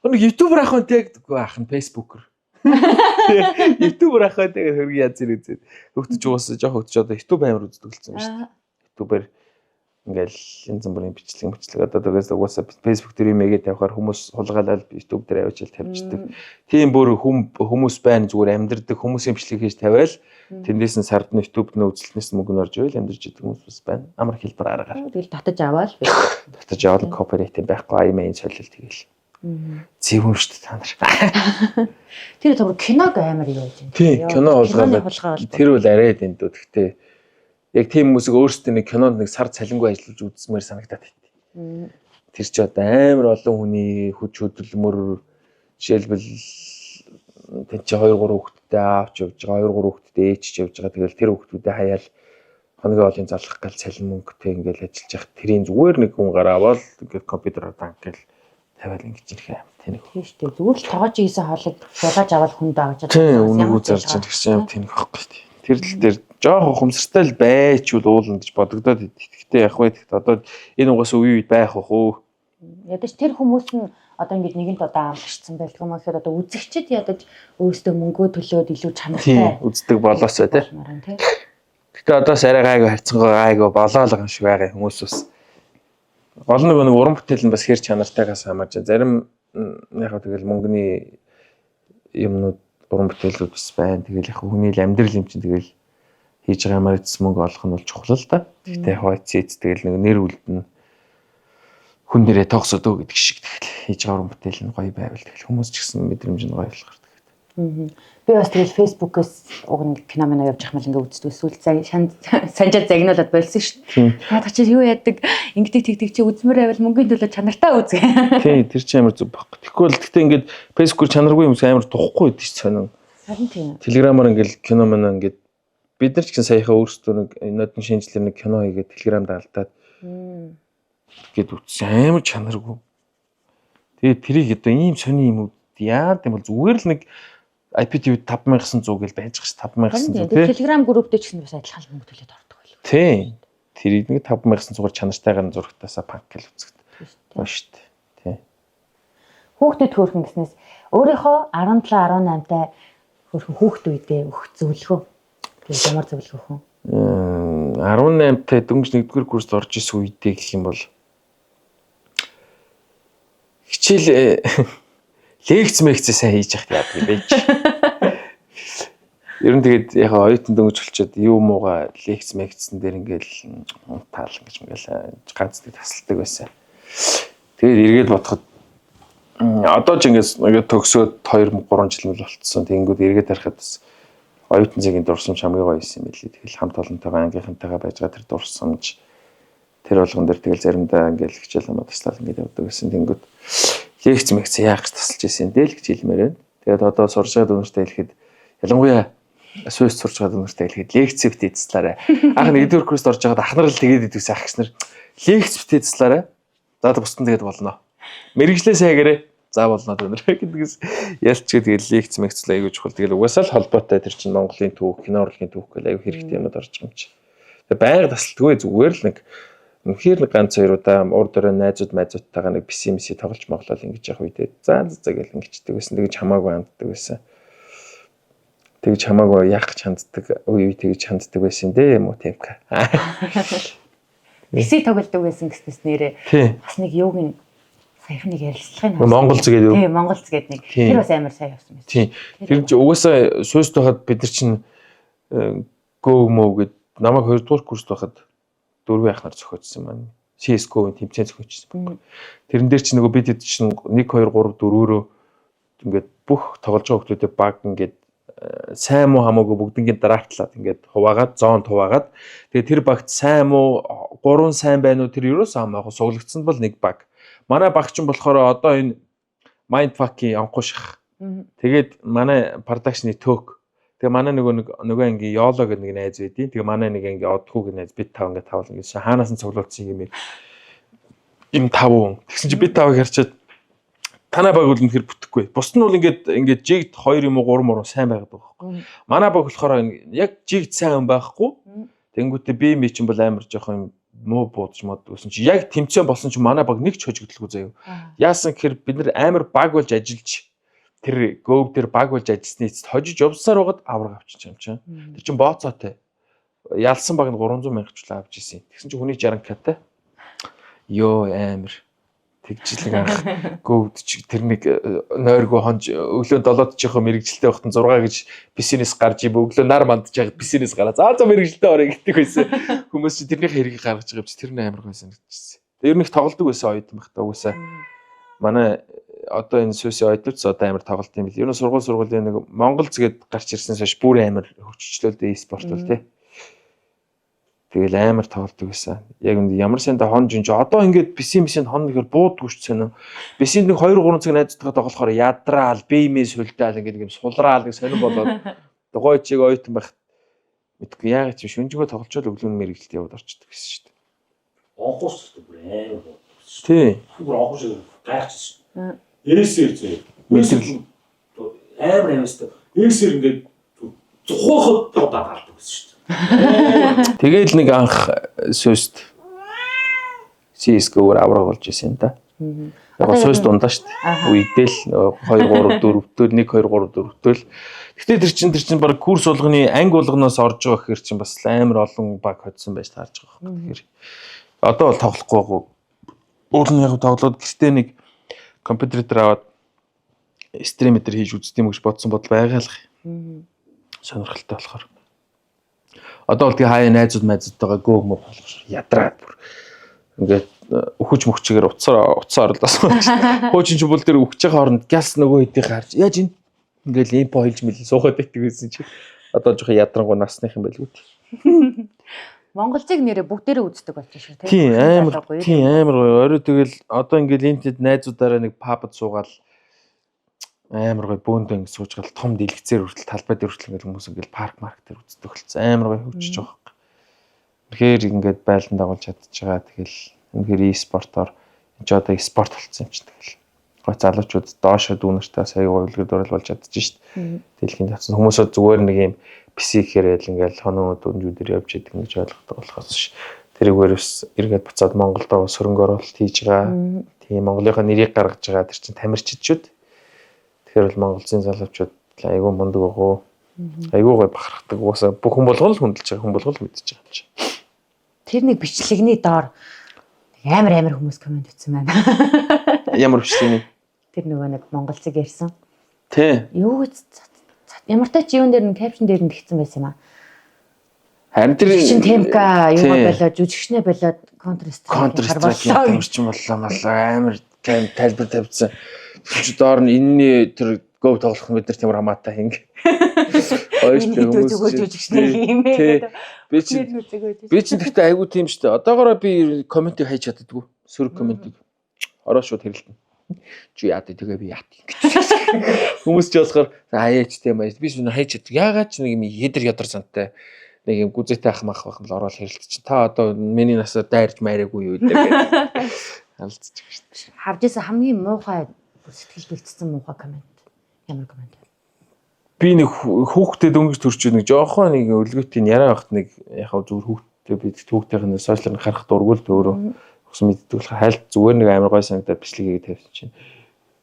Speaker 2: Нэг ютубер ах үнтэй гэдэггүй ах нь фэйсбүүкер. Ютубер ах үнтэй хөрг яаж ирээд. Хүүхдүүд ч уусаа жоох хөтж одоо ютуб амар үздэг болсон юм шүү дээ. Ютубер ингээл янз бүрийн бичлэг одоо дээрээс угаасаа фэйсбүүк дээр юм игээд тавихаар хүмүүс хулгаалал ютуб дээр авчил тавьчихдаг. Тийм бүр хүмүүс байна зүгээр амьдэрдэг хүмүүсийн бичлэг хийж тавиал тэндээс нь сард нь ютуб нь үзэлтнээс мөнгө нь орж ивэл амьдэрж идэг хүмүүс байна. Амар хэлбэр аргаар.
Speaker 1: Тэгэл татаж аваад
Speaker 2: татаж аваад копирайт байхгүй аймын солилт тэгэл. Зэвүүн шүү дээ та нар.
Speaker 1: Тэр зөвхөн киног амар юу гэж.
Speaker 2: Тийм кино хулгаалал тэр бол арай дэнд дүү. Гэхдээ яг тийм хүмүүсийг өөрсдөө нэг кинонд нэг сар цалингүй ажиллаж үзсмээр санагдаад байт. Тэр ч одоо амар олон хүний хүч хөдөлмөр жишээлбэл тэн чи 2-3 хүүхэдтэй аавч явж байгаа 2-3 хүүхэдтэй ээжч явж байгаа. Тэгэл тэр хүүхдүүдэд хаяал хоногийн олын залгах гал цалин мөнгөтэй ингээл ажиллаж явах тэрийн зүгээр нэг хүн гараа аваад ингээд компьютероор данк гэл тавиал ингэж ирэх юм. Тэнийг.
Speaker 1: Тийм шүү дээ. Зүгээр л тоогооч ийсэн хоолыг суулгаж аваад хүнд авч чаддаг.
Speaker 2: Тийм үнэгүй зарж байгаа гэсэн юм тэнийг байхгүй. Тэр л дээр жоох ухамсартай л байчвал уулна гэж бодогдоод итгэвтэй яг бай. Одоо энэ угаас үе үед байх уу?
Speaker 1: Ядаж тэр хүмүүс нь одоо ингэж нэгэнт одоо амлчихсан байлгүй юм гэхээр одоо үзэгчд ядаж өөрсдөө мөнгөө төлөөд илүү чанартай
Speaker 2: үздэг болоос бай тээ. Гэтэ одоо сарай гайгүй харьцангуй гайгүй болоолго юм шиг байгаа хүмүүс бас гол нэг уран бүтээл нь бас хэр чанартайгаас хамаарч зарим яг тэгэл мөнгөний юмнууд уран бүтээлүүд бас байна. Тэгэл яг хүний амьдрал юм чинь тэгэл хийж байгаа юмар эцэс мөнгө олох нь бол чухал л да. Гэхдээ хойцээц тэгэл нэг нэр үлдэн хүн нэрээ тогсоод өө гэдэг шиг тэгэл хийж байгаа уран бүтээл нь гоё байвал тэгэл хүмүүс ч гэсэн мэдрэмж нь гоё болох гэдэг.
Speaker 1: Би бас тэгэл фэйсбүүкээс уг нэг кино мөн явж ахмал ингээ үздэг. Эсвэл санжаа загнуулаад болсон шүү дээ. Наад чи юу яадаг ингээд тэгдэг чи үзмэр байвал мөнгөний төлөө чанартай үзгээ.
Speaker 2: Тий, тэр чи амар зүг баггүй. Тэгэхгүй л гэхдээ ингээд фэйсбүүкээр чанаргүй юмс амар тухгүй байдаг ч сонин.
Speaker 1: Харин тийм.
Speaker 2: Телеграмаар ингээд кино мөн ингээд бид нар ч гэсэн саяхаа өөрсдөө нэг нодон шинжлэр нэг кино хийгээд телеграмд алдаад гээд үтсэн амар чанаргүй. Тэгээд тэрийг одоо ийм сони юм уу яа гэм бол зүгээр л нэг IPTV 5100 гэж байж байгаа ш 5100
Speaker 1: тийм. Telegram групптэй ч гэсэн бас адилхан мөнгө төлөөд ордог байлгүй.
Speaker 2: Тийм. Тэрийг нэг 5100 чанартайгаар зурагтаасаа панк гэл үзэгд. Гоё ш. Тийм.
Speaker 1: Хүүхдэд хөөрхөн гэснээс өөрийнхөө 17 18-тай хөөрхөн хүүхд үедээ өгөх зөвлөгөө. Тэгээд ямар зөвлөгөө хөө?
Speaker 2: 18-тай дөнгөж 1-р курст орж исэн үедээ гэх юм бол хичээл лекц мэкцээ сайн хийж явах яадаг юм байж. Ер нь тэгээд яг оюутан дөнгөж болчиход юу мууга лекц мэкцэн дээр ингээл таал ингээл ганцдаг тасалдаг байсан. Тэгээд эргээд бодоход одоо ч ингээд төгсөөд 2-3 жил болчихсон. Тэгэнгүүт эргээд харахад бас оюутан цагийн дурсамж хамгийн гоё юм билий. Тэгэл хамт олонтойгоо ангийнхантайгаа байж байгаа тэр дурсамж тэр болгон дээр тэгэл заримдаа ингээл хичээл юм таслал ингээд явдаг гэсэн. Тэгэнгүүт лекц мэгц яах гэж тасалж ирсэн дээ л гэж хэлмээр байна. Тэгээд одоо сурж байгаа дүнэртэй хэлэхэд ялангуяа сүйс сурж байгаа дүнэртэй хэлэхэд лекц битээ таслаарай. Анх 1-р курст орж байгаад ахнаар л тэгээд идвэс ах гиснэр лекц битээ таслаарай. За бусдын тэгээд болно. Мэргэжлээ сайгаарэ. За болно дүнэр гэдгээс ялч тэгээд лекц мэгц айгуу чухал. Тэгээд угаасаа л холбоотой тэр чинь Монголын түүх, кино урлагийн түүх гэл айгуу хэрэгтэй юмуд орж байгаа юм чи. Тэгээд байнга тасалдаггүй зүгээр л нэг Үнэхээр нэг ганц хоёр удаа урд өрөө найзуудтайгаа нэг PC тоглож моглол ингэж явах үедээ за гэл ингэчдэг байсан. Тэгэж хамаагүй ханддаг байсан. Тэгэж хамаагүй яах ч ханддаг үе тэгэж ханддаг байсан дээ юм уу темка.
Speaker 1: PC тоглодог байсан гэснээс нэрээ бас нэг юуг нь саяхан нэг ярилцлагын
Speaker 2: Монголц гэдэг.
Speaker 1: Тийм, Монголц гэдэг нэг тэр бас амар сайн явсан байсан.
Speaker 2: Тийм. Тэр чинь угаасаа суйст байхад бид нар чинь гөө мөө гэд намайг 2 дугаар курст байхад 4 яхаар зохиоцсон маань. CS:GO-ийн тэмцээн зохиоцсон. Тэрэн дээр чинь нөгөө бид хэд чинь 1 2 3 4-өрөө ингээд бүх тоглож байгаа хүмүүстэй баг ингээд сайн муу хамаагүй бүгднийг драфтлаад ингээд хуваагаад зоонд хуваагаад тэгээ тэр багт сайн муу 3 сайн байна уу тэр ерөөсөө хамаагүй суглагдсан бол нэг баг. Манай баг чинь болохоор одоо энэ Mindfuck-ийн анхууших. Тэгээд манай production-ы төök. Тэгээ манай нөгөө анги Yolo гэдэг нэг найз байдیں۔ Тэгээ манай нэг анги Odhoo гэдэг найз бит 5 ингээд тавал ингээд хаанаас нь цуглуулсан юм ийм 5. Тэгсэн чи бит 5-ыг харчаад танай баг бол үнэхээр бүтэхгүй. Бус нь бол ингээд жигд 2 юм уу 3 муу сайн байгаад байгаа байхгүй. Манай баг болохоор яг жигд сайн байхгүй. Тэнгүүтээ би ми чинь бол амар жоохон муу буудаж модгүйсэн чи яг тэмцээн болсон чи манай баг нэг ч хожигдлгүй заяа. Яасан гэхээр бид нар амар баг болж ажиллаж тэр гов дээр баг болж ажилласны эцэст хожиж явсаар байгаад авраг авчиж юм чинь. Тэр чин бооцоотой. Ялсан баг нь 300 мянга ч авч ирсэн. Тэгсэн чи хүний 60 катай. Йоо амар тэгжлэг анх гөвд чи тэр нэг нойргоо хонж өглөө 7-д чихо мэрэгжилтэй байхад 6 гэж бисинес гарч ив өглөө нар мандж яхад бисинес гараа за мэрэгжилтэй орё гэдэг байсан. Хүмүүс чи тэрний хэргийг гаргаж байгаа биш тэр нь амар гой санагдчихсэн. Тэр нэг тоглодог байсан оюутан байхдаа уусаа. Манай одоо энэ сүсийн оюутнууд одоо амар тоглолт юм бил. Ер нь сургуулийн нэг Монгол зэгэд гарч ирсэнээс хойш бүр амар хөгжчлөлтэй e-спорт бол тий. Тэгэл амар тоглодог байсан. Яг энэ ямар санда хонж ин ч одоо ингээд бисинд хон нэхэр буудгүй ч сонь. Бисинд нэг 2 3 цаг найзтайгаа тоглохоор ядраал, беймээс хөлдөөл ингээд юм сулраал нэг сонир болоод гой чиг оюутан байх мэдгүй яагаад ч шүнжгөө тоглолцоод өглөө мэрэгжилт яваад орчдөг гэсэн шүү дээ.
Speaker 3: Онхоос бүр амар.
Speaker 2: Тий.
Speaker 3: Бүр онхоос гайхчихсан. Эсэр зөө. Мэсэл амар амстай. Эсэр ингээд зухахад даадаг гэсэн шүү дээ.
Speaker 2: Тэгэл нэг анх сүст CS:GO-оор авраг болж исэн та. Яг сүст дундаа шүү дээ. Үедэл 2 3 4-төл 1 2 3 4-төл. Гэтэ тэр чин баг курс болгоны анги болгоноос орж байгаа гэхэр чин бас амар олон баг хоцсон байж таарж байгаа юм. Тэгэхээр одоо бол тоглохгүй гоо. Уул нь яг тоглоод гэртээ нэг компьютер дээр аваад стример хийж үздэг юм гэж бодсон бодол байгаалах. Сонирхолтой болохоор. Одоо бол тэгээ хаяа найзуудтайгаа гөө мө болгож ядраад бүр ингээд өхөж мөхчгээр уцаар орлоос. Хөөчин ч бол тэр өгч байгаа хооронд гялс нөгөө хэдийг харж яаж энэ ингээл импо хэлж мэл суухад байдаг гэсэн чи одоо жоохон ядрангуй насных юм байлгүй.
Speaker 1: Монголцыг нэрээ бүгдээрээ үздэг болсон шүү дээ.
Speaker 2: Тийм амар гоё. Орой тэгэл одоо ингээл энтэд найзуудаараа нэг пабд суугаал амар гоё бөөндөө ингэ сууж гал том дэлгэцээр хүртэл талбай дээр хүртэл ингээл хүмүүс ингээл парк марк дээр үздэг болсон. Амар гоё хөгжиж байгаа юм. Тэгэхээр ингээд байлдан дагуулж чадчихгаа. Тэгэл үнэхээр e-спортоор энэ ч одоо e-спорт болсон юм чинь тэгэл. Гой залуучууд доошо дүүнэртээ сая гойлгод оруулж чадчих шүү дээ. Дэлхийн тавцсан хүмүүсөө зүгээр нэг юм PC хэрэл ингээл хоноо дүнжүүдээр явж идэг гэж ойлгодог болохоос ш. Тэрүүгээрс эргээд буцаад Монголдоо сөрөнгө оруулалт хийж байгаа. Тийм Монголынхаа нэрийг гаргаж байгаа тэр чинь тамирчидчүүд. Тэгэхээр бол Монголын залуучууд айгүй мундаг байгаа. Айгүй гой бахархдаг. Уусаа бүх хүн болгол хүндэлж байгаа хүн болгол мэдчихэж байгаа юм чи.
Speaker 1: Тэр нэг бичлэгний доор амар хүмүүс комент өгсөн байна.
Speaker 2: Ямар бичлэг?
Speaker 1: Тэр нөгөө нэг монголцыг ярьсан.
Speaker 2: Тий.
Speaker 1: Юу гэж ямар тач юун дээр нь капшн дээр нь тэгсэн байсан юм аа.
Speaker 2: Харин тэр
Speaker 1: чин темка юу болоод жүжигчнээ болоод
Speaker 2: Counter-Strike тамирчин боллоо амар тайлбар тавьсан. Чи доор нь энэний тэр гов тоглох бид нар тиймэр хамаатай хинг. Ойш хүмүүс
Speaker 1: жүжигчнээ хиймээ.
Speaker 2: Би чинь тэгтээ айгуу тийм шүү дээ. Одоогоороо би комментиг хайж чаддаггүй. Сөрөг комментиг. Ороо шууд хэрэлдэн. Чи яа тэгээ би яат гэж. Хүмүүс ч болохоор аяач тийм байж. Би шүн хайж чаддаг. Яагаад ч нэг юм хедэр ядар сантай нэг юм гүзэтэй ах мах юм ороод хэрэлдэж чинь. Та одоо миний насаар дайрж майраагүй юу гэдэг. Алдчих шүү дээ.
Speaker 1: Хавжсэн хамгийн муухай сэтгэл дэлцсэн муухай комент. Ямар комент вэ? Би
Speaker 2: нэг хүүхдэд өнгөж төрч нэг жоохон нэг өлгөтийн яриа байхад нэг яхав зүгээр Тэгээ би түүхтэйг сошиалаар харах дургуул өөрөө өгсөн мэддэг болохоор хайлт зүгээр нэг амар гой санагдаад бичлэгийг тавьсан чинь.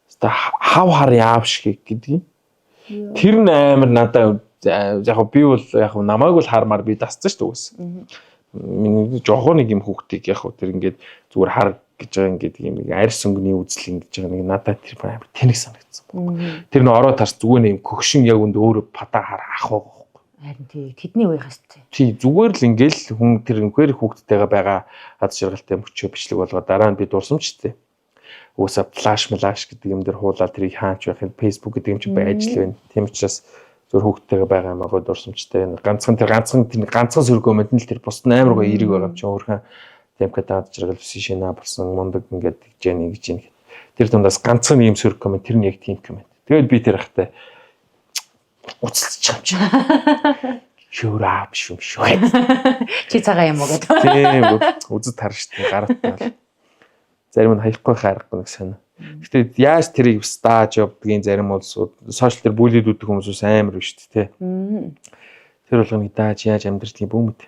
Speaker 2: Хэвээ хав хар яав шиг гэдгийг. Тэр нь амар надад яг би бол яг намайг бол хармаар би дасцсан шүү дээ. Миний жоохон нэг юм хүүхдийг яг тэр ингээд зүгээр хар гэж байгаа ингээд юм арьс өнгөний үзэл ингэж байгаа нэг надад тэр амар тэнэг санагдсан байна. Тэр нөө ороо тарс зүгээр нэг көгшин яг үнд өөрөө падаа хар ах байгаа.
Speaker 1: Харин тий тэдний үеийнхээс
Speaker 2: тий зүгээр л ингээл хүн тэр үнхээр хүүхдтэйгээ байгаа ад шаргалтай мөчөө бичлэг болгоод дараа нь би дурсамжтэй. Уусаа флаш гэдэг юм дээр хуулаад тэрийг хаач байх юм Facebook гэдэг юм чи байж л байна. Тийм учраас зөв хүүхдтэйгээ байгаа юм аа дурсамжтай. Ганцхан сөрөг комент нь л тэр бус амар гоё эерэг байгаа ч өөрхөн темпэд ад шаргал шишэна болсон мундаг ингээд гэж юм. Тэр дундаас ганцхан юм сөрөг комент тэр нь яг тийм комент. Тэгээд би тэр хахтай уцалж юм чи. Шүүраа биш юм шүү.
Speaker 1: Чи цагаан юм уу гэдэг.
Speaker 2: Тийм үзэд харна штэ гараад. Зарим нь хаяхгүй харахгүй нэг санаа. Гэтэ яаж тэрийг стаж явдгийн зарим бол сошиал дээр бүлээд үдэх хүмүүс амар биш штэ тий. Тэр болгоныг дааж яаж амьдрэх юм бүүмэд.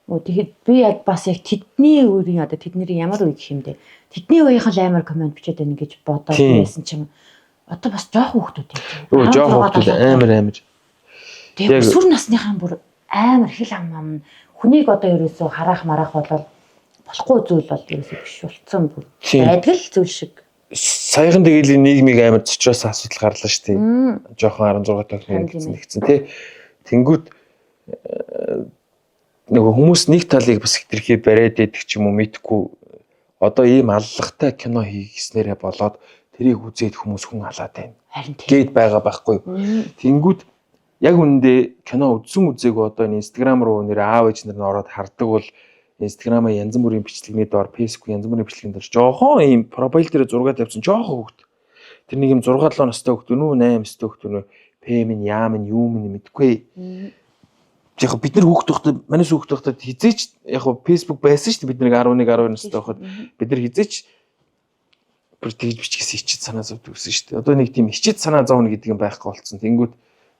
Speaker 1: Тэгэхээр би яг бас яг тэдний үеийн одоо тэдний ямар үе гэх юм бэ? Тэдний үеийнхэн л амар комент бичээд байна гэж бодоод байсан чинь одоо бас жоох хүүхдүүд юм.
Speaker 2: Өө жоох хүүхдүүд амар.
Speaker 1: Тэгээ сүр насныхан бүр амар хил ам хүнийг одоо ерөөсөө хараах мараах болол болохгүй зүйл бол ерөөсөө биш болцсон бүр байдаг л зүйл шиг.
Speaker 2: Саяхан тэгэл нийгмийг амар цочроос асуудал гарлаа шүү дээ. Жохон 16 төгрөг нэгцэн тий. Тэнгүүд нөгөө хүмүүс нэг талыг бас хитрхи бариад идэх ч юм уу мэдхгүй одоо ийм аллагатай кино хийгснээрээ болоод тэрийг үзээд хүмүүс хүн халаад байна. Гээд байгаа байхгүй. Тэнгүүд яг үндэ кино үзсэн үзээгүй одоо энэ Instagram руу нэр аав ээж нар нь ороод хардаг бол Instagram-а янз бүрийн бичлэгний доор Facebook янз бүрийн бичлэгний доор жоохон ийм профайл дээр зураг тавьсан жоохон хөвгт. Тэр нэг юм 6-7 настай хөвгт нүү 8 настай хөвгт нүү пэм яам юм мэдгүй. Яг бид нар хүүхд тохтой манай хүүхд тохтой хизээч яг Facebook байсан шүү дээ бид нэг 11 12 настай байхад бид нар хизээч бүр тэгж бичгээс хичээд санаа зовдөг гэсэн шүү дээ. Одоо нэг тийм хичээд санаа зовно гэдэг юм байхгүй болцсон. Тэнгүүд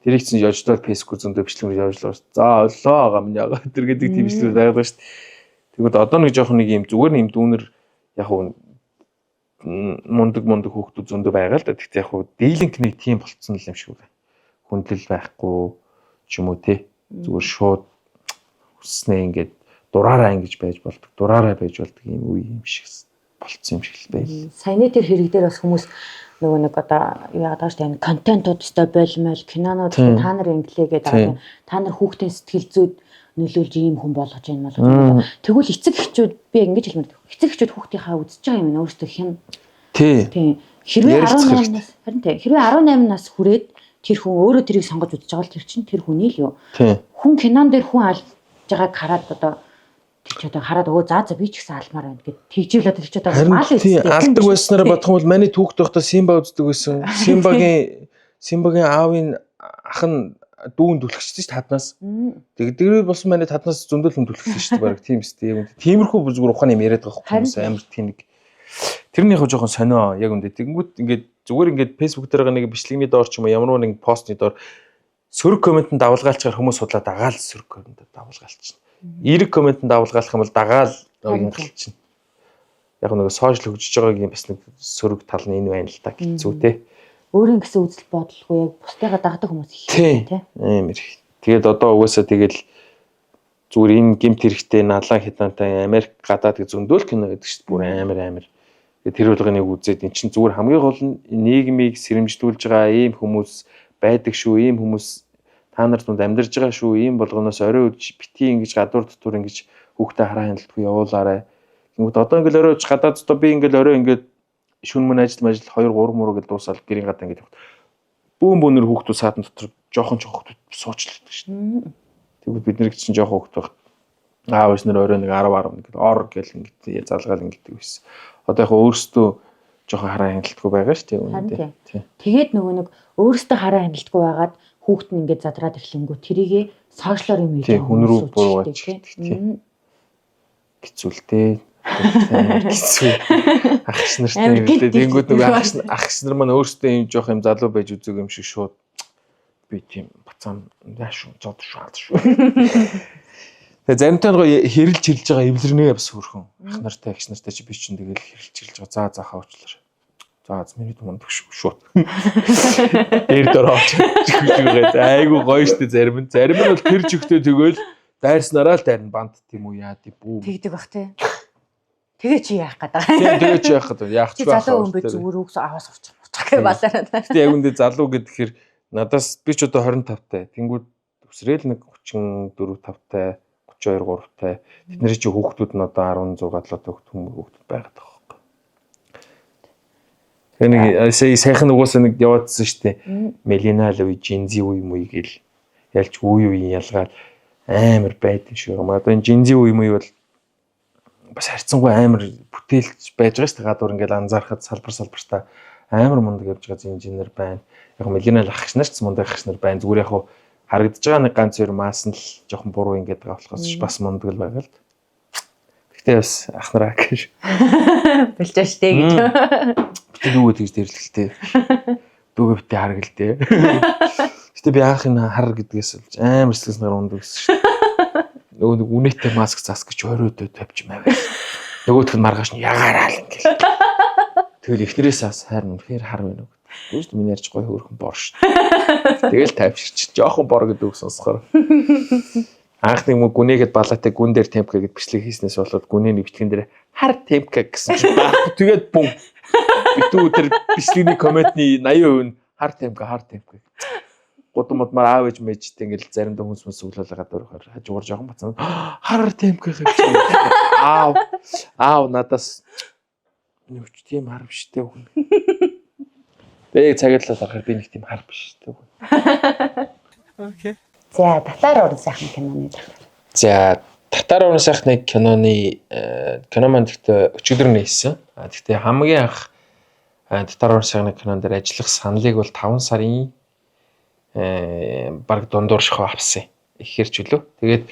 Speaker 2: тэрийг чинь яждал Facebook зөндөө бичлэг явууллаа. За олоо байгаа минь яга тэр гэдэг тийм бичлэг байгаад шүү дээ. Тэгвэл одоо нэг жоохон нэг юм зүгээр юм дүүнер яг мундаг хүүхдүүд зөндөө байгаа л да. Тэгтээ яг дийлэнх нэг тийм болцсон юм шиг байна. Хүндлэл байхгүй ч юм уу те. Зүгээр шууд хүснээ ингээд дураараа ингэж байж болдог. Дураараа байж болдог юм үе юм шиг болцсон юм шиг л байл.
Speaker 1: Саяны тэр хэрэг дээр бас хүмүүс нөгөө нэг одоо юу яагаад байгаа шүү дээ контентууд өстой болмол кинонууд та нар инглигээд байгаа. Та нар хүүхдийн сэтгэл зүйд нөлөөлж ийм хүн болгож байна мал. Тэгвэл эцэг эхчүүд би ингэж хэлмээр. Эцэг эхчүүд хүүхдийнхаа үзэж байгаа юм өөрсдөө хэн. Тийм. Хэрвээ 18 нас харин тийм. Хэрвээ 18 нас хүрээд тэр хүн өөрөө тэрийг сонгож үзэж байгаа л тэр чинь тэр хүний л юу. Хүн кинон дээр хүн алж байгааг хараад одоо тэр ч одоо хараад өө за би ч гэсэн алмаар байна гэд тэгжүүлээд тэр ч одоо мал үстэй.
Speaker 2: Алдаг байснараа бодох юм бол миний түүхт байхдаа Симба үздэг байсан. Симбагийн аавын ах нь дүүн түлхчихсэн шүү дээ хаднаас. Тэгдэгрээ болсон манай хаднаас зөндөл хүн түлхсэн шүү дээ баг тийм үстэй. Тиймэрхүү зүгээр ухааны юм яриад байгаа хүмүүс амар тэнэг. Тэрнийхөө жоохон сонио яг үндэ тэгэнгүүт ингээд зүгээр ингээд Facebook дээр нэг бичлэгний доор ч юм уу ямар нэг постны доор сөрөг комментэнд давалгаалчаар хүмүүс судлаад дагаал сөрөг комментэнд давалгаалчихна. Эерэг комментэнд давалгаалах юм бол дагаал галчихна. Яг нэг сошиал хөгжиж байгаагийн бас нэг сөрөг тал нь энэ байна л та хэцүү те.
Speaker 1: Өөрийн гэсэн үзэл бодлого яг бусдыгаа дагдаг хүмүүс их
Speaker 2: тийм амар их. Тэгээд одоо угаасаа тэгэл зүгээр энэ гэмт хэрэгтэй налан хятадтай Америк гадаад гэж зөндөөл кино гэдэг чинь бүр амар. Тэр болгоныг үзээд эн чинь зүгээр хамгийн гол нь нийгмийг сэрэмжлүүлж байгаа ийм хүмүүс байдаг шүү, ийм хүмүүс та нар тунд амьдарж байгаа шүү, ийм болгоноос орой үж бити ингэж гадуур дотор ингэж хүүхдээ хараа хяналтгүй явуулаарай. Тэгмэд одоо ингээл орой гадаад дотор би ингээл орой ингээд шүн мөн ажил 2 3 мөрөг гэж дуусаад гэрийн гадаа ингээд бүүнээр хүүхдүүд саатан дотор жоохон хүүхдүүд суучлагдаг шин. Тэгвэл бид нар чинь жоохон хүүхд байх. Аав ээж нар орой нэг 10 ингээд ор гэл ингээд залгаал ингээд байсан. Одоо яг өөрсдөө жоохон хараа хяналтгүй байгаа шүү дээ.
Speaker 1: Тэгээд нөгөө нэг өөрсдөө хараа хяналтгүй байгаад хүүхд нь ингээд задраад эхлэнгүү тэрийгээ сошиалор юм хийж
Speaker 2: хүн рүү буруугаач тийм. Хэцүүлтэй. Хэцүү. Ахш нартай нэрlээ. Тэнгүүд нөгөө ахш нар маань өөрсдөө юм жоох юм залуу байж үзэг юм шиг шууд би тийм бацаан яаш зод шууд шүү. Тэгээ заримтай нөгөө хэрэлж хэрэлж байгаа эвлэрнээ бас хөрхөн. Ах нартай агш нартай чи би чинь тэгэл хэрэлж хэрэлж байгаа. За хавчлаа. За миний мунд шууд. Дээр дөрөөч гэж байгаа. Айгу гоё штэ зарим нь бол тэр чигтээ тэгэл дайрснараа л дайрна банд тийм үү яа тийм бүү.
Speaker 1: Тэгдэг бах тий. Тэгээ чи яах гээд байгаа.
Speaker 2: Тийм тэгээ чи яах гээд яах ч байх.
Speaker 1: Залуу хүн би зүгээр үгс аваас урчих гэх балаараа.
Speaker 2: Гэтэ яг үндэ залуу гэхээр надаас би ч одоо 25 таа. Тэнгүүд өсрөөл нэг 34 5 таа. 32 3 таа. Тэдний чи хүүхдүүд нь одоо 16 7 хүүхдүүд байгаад байгаа байхгүй. Тэгээ нэг сайхан угаасаа нэг яваадсан шүү дээ. Мелинал үе, Жинзи үе мүй гэл ялч үе үеийн ялгаад амар байдсан шүү. Одоо энэ Жинзи үе мүй бол бас харьцангуй амар бүтээлч байж байгаа шүү дээ. Гадуур ингээл анзаархад салбартаа амар мундаг явж байгаа инженер байна. Яг мелинал ахч нар ч мундаг ахч нар байна. Зүгээр яг харагдаж байгаа нэг ганц хоёр маас нь л жоохон буруу ингээд байгаа болохоос бас мундаг л байгаа л. Гэхдээ бас ах нараа гэж
Speaker 1: болчих штэ гэж.
Speaker 2: Бид дүүгээ тэгж дэрлэлтэй. Дүүгээ битээ харгалтэй. Гэтэ би анх энэ хар гэдгээс болж амар сэтгэл санаа ундаг гэсэн шүү дээ. Нөгөө нэг үнэтэй маск зас гэж оройдөө тавьчих маяг. Нөгөөх нь маргааш нь ягаараа л ингээл. Тэгэл эхнэрээс бас хайр үнэхээр хар байна уу. Үгүй миний ярьж гоё хөөрхөн бор шүү дээ. Тэгэл тайвширч жоохон бор гэдэг үг сонсохоор. Анх нэг гүнэгэд балаатай гүн дээр темпка гэд бичлэг хийснээс болоод гүнэний бичлэгэн дээр хар темпка гэсэн чинь баах тэгээд бум. Битүү өдөр бичлэгний комментний 80% нь хар темпка. Гудамд маар аав ээж мэжтэй ингээл заримдаа хүмүүс сүглөөл гадуур хажуугаар жоохон бацсан. Хар темпка гэж. Аав надаас нүч тийм хар биштэй хүн. Тэгээ цагаадлаа харахаар би нэг тийм хар биш шүү дээ. Окей.
Speaker 1: За, татар уран сайхны киноны талаар.
Speaker 2: За, татар уран сайхны киноны кино маань гэхдээ өчигдөр нээсэн. Гэхдээ хамгийн анх татар уран сайхны кинон дээр ажиллах саналыг бол 5 сарын баг дундуур шахав авсан. Ихээр ч үлээ. Тэгээд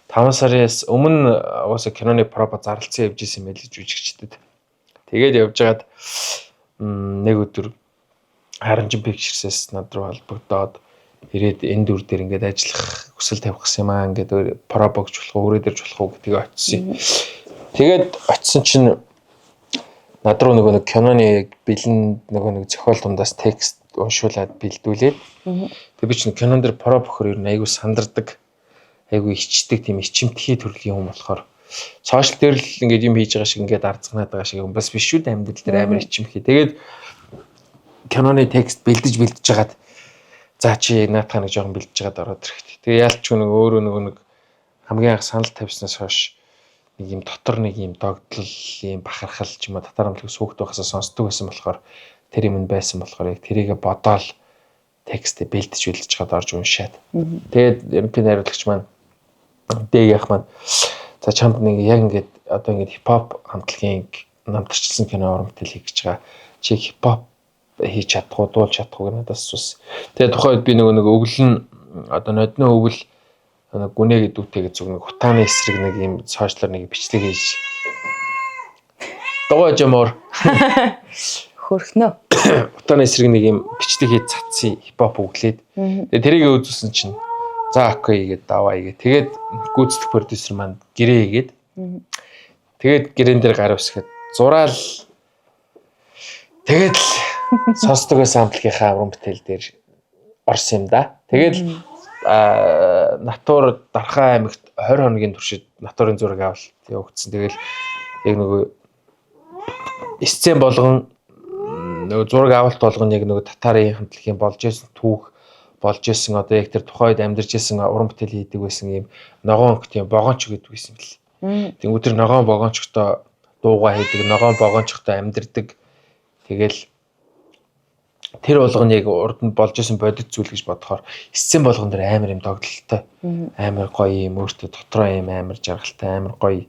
Speaker 2: 5 сараас өмнө угаасаа киноны пропо зарлцсан явж исэн байл жүжигчдэд. Тэгээд явжгаад нэг өдөр Харанчин Pictures-с над руу холбогдоод ирээд энэ дүр дээр ингээд ажиллах хүсэл тавих гэсэн юм аа. Ингээд пропогч болох уу, өрөө дэрж болох уу гэдгийг очсон. Тэгээд очсон чинь над руу нэг киноны бэлэн нэг зохиол дундаас текст уншуулад бэлдүүлээд тэгээд би чинь кинон дээр проп өгөхөр ер нь айгүй сандардаг, айгүй ичдэг тийм ичимтгий төрлийн хүн болохоор сошиал дээр л ингээд юм хийж байгаа шиг ингээд арцганаад байгаа шиг юм бас биш үү амьд дээр амар ичимхий. Тэгээд киноны текст бэлдэж жагаад за чи наатах нэг жоохон бэлдэж жагаад ороод ирэхтэй. Тэгээ яалч нэг өөрөө нэг хамгийн анх санал тавьснаас хойш нэг юм дотор нэг юм догтлол, юм бахархал ч юм уу татар амтлаг сүхт байхасаа сонсдог байсан болохоор тэр юм байсан болохоор яг тэрийгэ бодоол текстээ бэлдэж жагаад орж уншаад. Тэгээд ерөнхий найруулагч маань дээгийнх маань за чамд нэг яг ингээд одоо ингээд хипхоп хамтлагийн намтарчилсан кино урамтай хийх гэж байгаа. Чи хипхоп хийж чадах уу, дуулж чадах уу надаас асуусан. Тэгээ тухайд би нэг өглөн одоо нодны өвөл нэг гүнээ гэдүүтэйгээ зүг нэг хутааны эсрэг нэг юм сошиалар нэг бичлэг хийж догоож юмор
Speaker 1: хөрхнөө.
Speaker 2: Хутааны эсрэг нэг юм бичлэг хийж цацсан хипхоп өглээд. Тэгээ тэрийг үзүүлсэн чинь за окей гээд даваа игээ. Тэгээд гүйцэтгэх продюсер маань гэрээ игээд. Тэгээд гэрээн дээр гар усгээд зураал. Тэгээд сонсдог байсан амтлагийнхаа уран бүтээл дээр орсон юм да. Тэгээд натур Дархан аймагт 20 хоногийн туршид натурын зураг авалт явагдсан. Тэгэл яг нөгөө сцен болгон нөгөө зураг авалт болгон яг нөгөө татарын хамтлагийн болж исэн түүх болж исэн одоо яг тэр тухайд амьдарч исэн уран бүтээл хийдэг байсан юм ногоон өнгөт юм богоонч гэдэг байсан бэл. Тэнгүү тэр ногоон богоончтой дуугаа хийдэг, ногоон богоончтой амьдардаг. Тэгэл тэр болгоно яг урд нь болж исэн бодит зүйл гэж бодохоор сцен болгон дээр амар юм догтлолтой. Амар гоё юм өөртөө дотроо юм амар жаргалтай, амар гоё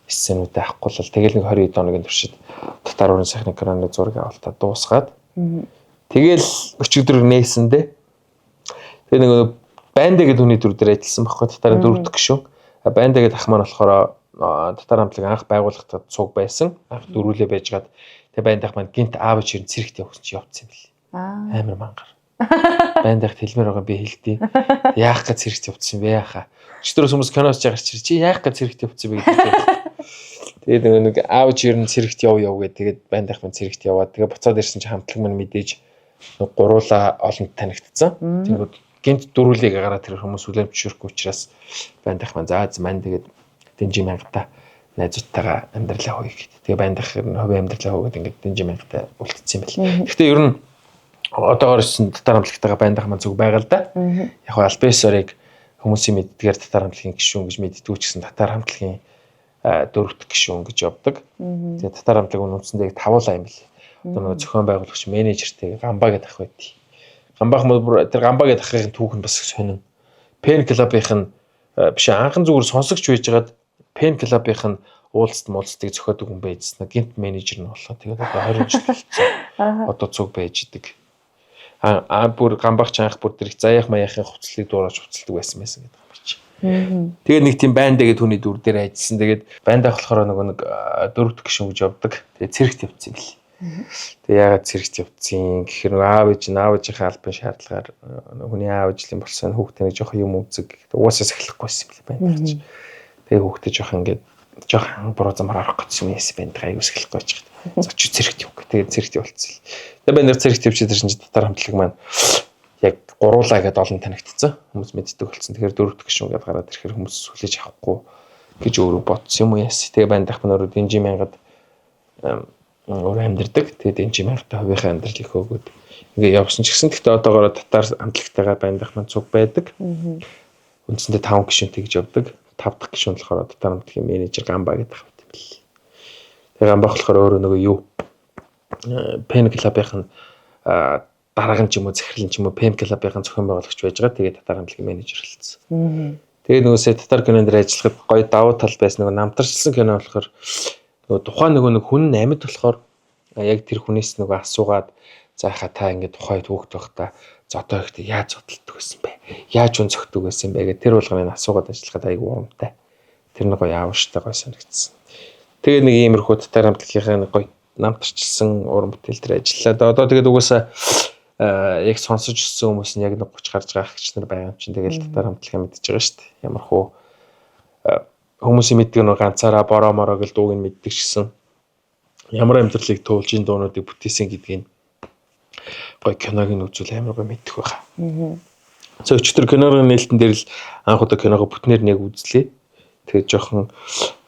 Speaker 2: сценүүд авахгүй л тэгэл нэг 20 хоногийн туршид татар уран сайхны киноны зураг авалтаа дуусгаад тэгэл өчигдөр нээсэндээ тэгээ нэг банда гэдэг хүний дүр дээр ажилласан байхгүй татарын дөрөвдөг гишүүн. Банда гэдэг ах маань болохоор татар хамтлаг анх байгууллагад цуг байсан. Анх дөрвөлээ байжгаад тэгээ банда ах маань гинт аав чирэн цэрэгт явсан чи явцсан юм бэл. Амар мангар. Байндах хэлмээр байгаа би хэлдэг. Яах гэж зэрэгт явуулсан бэ яхаа. Өчтөрөөс хүмүүс киноос жагарч чир чи яах гэж зэрэгт явуулсан бэ гэдэг. Тэгээд нэг аавч ер нь зэрэгт яв гэдэг. Тэгээд байндах маань зэрэгт яваад тэгээд буцаад ирсэн чи хамтлаг маань мэдээж гуруула олонт танигдсан. Тэнгүүд гинт дөрүүлийг гараад тэр хүмүүс үлэм зөвшөөрөхгүй учраас байндах маань мань тэгээд Дэнжи мянгата найзуудтайгаа амьдралаа хөөе гэдэг. Тэгээ байндах хувийн амьдралаа хөөгээд ингээд Дэнжи мянгата үлдсэн юм байна. Гэхдээ ер нь одоогоор ирсэн татар хамтлагтайгаа байндах маань зүг байгаа л да. Яг нь Альбесорыг хүмүүсийн мэддгээр татар хамтлагийн гишүүн гэж мэддэггүй ч гэсэн татар хамтлагийн дөрөвт гишүүн гэж явдаг. Тэгээ татар хамтлаг үнэндээ тавуулаа юм бэл. Одоо нөгөө зохион байгуулагч менежертэй Гамбаа гэдэг ах байдгийг. Гамбаах тэр Гамбаа гэдэг ахын түүх нь бас сонин. Пен клубын биш анхан зүгээр сонсогч байжгаад Пен клубын уулзтыг зохиодог хүн байжсэн. Гинт менежер нь болохоор тэгээд одоо 20 жил болсон. Одоо цуг байж идэг. Бүр Гамбаах чанх бүр тэр заяах маяахын хувцлыг дуурайж хувцалдаг байсан гэдэг юм чи. Тэгээд нэг тийм байндаа гэдэг түүний дүр дээр ажилласан. Тэгээд байндаа болохоор нөгөө нэг дөрөвт гишүүн гэж явдаг. Тэгээд цэрэгт явцсан юм бэл. Тэгээд яагаад цэрэгт явцсан гэхээр нөгөө аавынхаа албан шаардлагаар хүний аав ижлийн болсон хүүхдээ нэг жоохон юм үзэг угаасаа сахилахгүйсэн юм байна. Тэгээ хүүхдээ жоохон ингээд жоохон буруу замаар орох гэсэн юм яасан байна. Аюу сахилахгүй ч гэдэг. Зоч цэрэгт явах. Тэгээд цэрэгт явуулсан. Тэгээд байна цэрэгт явчихсан чинь татар хамтлаг маань яг гуруулаа гэдээ олон танигдсан. Хүмүүс мэддэг болсон. Тэгэхээр дөрөвт гишүүн гэдээ гараад ирэхээр хүмүүс сүлээж авахгүй гэж өөрөө бодсон юм уу яасан. Тэгээ байндах маань өөрөө Дэнжи мянгад өөр амьдэрдэг. Тэгээд Дэнжи мянгатаа хувийнхаа амьдралыг хөөгөөд ингээ явсан ч гэсэн гэхдээ одоогоор татар хамтлагтайгаа байндах маань цуг байдаг. Үндсэндээ 5 гишүүнтэй гэж явдаг. 5 дахь гишүүн болохоор татар хамтлагийн менежер Гамбаа гэдэг ах юм бэл. Тэгээ Гамбаа болохоор өөрөө нөгөө юу Пен клубын дараагийн ч юм уу захирлын ч юм уу Пен клубын зохион байгуулагч байж байгаа. Тэгээ татар хамтлагийн менежер болсон. Тэгээ нөгөөсөө татар кинонд ажиллахад гоё давуу тал байсан нөгөө намтарчилсан кино болохоор нөгөө тухайн нөгөө хүн амьд болохоор яг тэр хүнээс нөгөө асуугаад заахаа та ингээд тухайд хөөхт байхдаа зодоо ихтэй яаж зодтолдог байсан бэ? Яаж үн зөгтдөг байсан бэ гэх тэр болгоныг асуугаад ажиллахад айгүй урамтай. Тэр нэг гоё аавштай гоё санагдсан. Тэгээ нэг иймэрхүү татар хамтлагийнхаа гоё намтарчилсан уран бүтээл дээр ажиллаа. Одоо тэгээд угаасаа яг сонсож өссөн хүмүүс нь яг 30 гарч байгаа агч нар байгаа юм чинь тэгэл татар хамтлагаа мэдж байгаа шүү дээ. Ямархуу хүмүүсийн мэддэг нэг ганцаараа бороо мороо гэл дууг нь мэддэг шсэн. Ямар амьдралыг туулж ин дуунуудыг бүтээсэн гэдгийг гоё киног нь үзүүл амар гоё мэддэг байгаа. Өчтөр киноны нээлтэн дээр л анх удаа киногоо бүтнээр нэг үзлээ. Тэгээд жоохон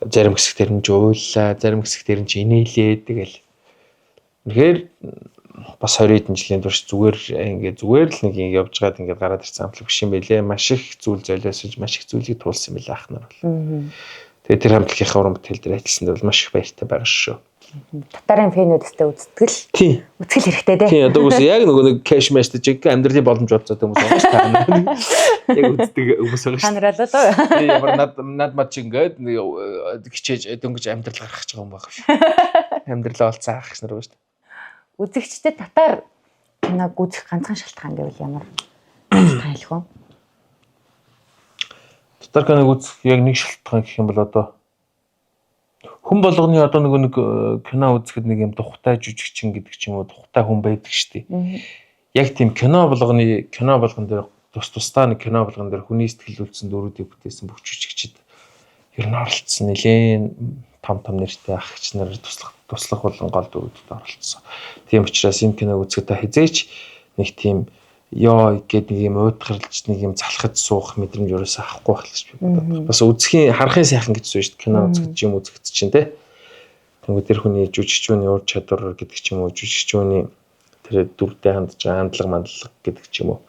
Speaker 2: зарим хэсгээр нь жууллаа, зарим хэсгээр нь инээлээ тэгэл. Тэгэхээр бас 20 хэдэн жилийн турш зүгээр л нэг явж байгаад ингээд гараад ирсэн амтлаг биш юм байлээ. Маш их зүйл золиосож, маш их зүйлийг туулсан байлаа ахнаар бол. Тэгээд тэр хамтлагийнхаа уран бүтээл дээр ажилласанд бол маш их баяртай байгаа шүү.
Speaker 1: Татарын фэнүүдтэй үзтгэл.
Speaker 2: Тийм.
Speaker 1: Үзтгэл хэрэгтэй дээ.
Speaker 2: Тийм одоо үгүй яг нөгөө нэг кэш мэштэй чиг амьдралын боломж бодцоод хүмүүс байгаа шүү дээ. Яг үздэг хүмүүс байгаа шүү.
Speaker 1: Ханаралаа лөө.
Speaker 2: Тийм ямар над мад чиг ингээд хичээж дөнгөж амьдрал гаргах гэж байгаа юм байгаа шүү. Амьдралаа олцсон ах гэж нар байгаа шүү.
Speaker 1: Үзэгчдэд татар киног үзэх ганцхан шалтгаан гэвэл ямар шалтгаан хэлэх вэ?
Speaker 2: Татар киног үзэх яг нэг шалтгаан гэх юм бол одоо хүн болгоны одоо нэг кино үзэхэд нэг юм тухтай жүжигчин гэдэг ч юм уу тухтай хүн байдаг шүү дээ. Яг тийм кино болгон дээр тусдаа нэг кино болгон дээр хүний сэтгэл үйлцэн дөрүүдийг бүтээсэн бүх жүжигчид ер нь оролцсон нэлээд том нэртэй агч нар туслах болон гол дөрүүдэд оролцсон. Тийм учраас энэ киног үзэхэд хизээч нэг тийм ёо гэдэг нэг юм уйдгарлж нэг юм залхаж суух мэдрэмж өрөөс авахгүй байх гэж би боддог. Бас үзхийн харахын сайхан гэж зүйл шүү дээ. Кино үзэхэд юм үзэхэд чинь те. Тэнгүүд тэр хүний жүжигчүүний ур чадвар гэдэг ч юм уу, жүжигчүүний тэр дүрдээ хандж байгаа хандлага мандлага гэдэг ч юм уу.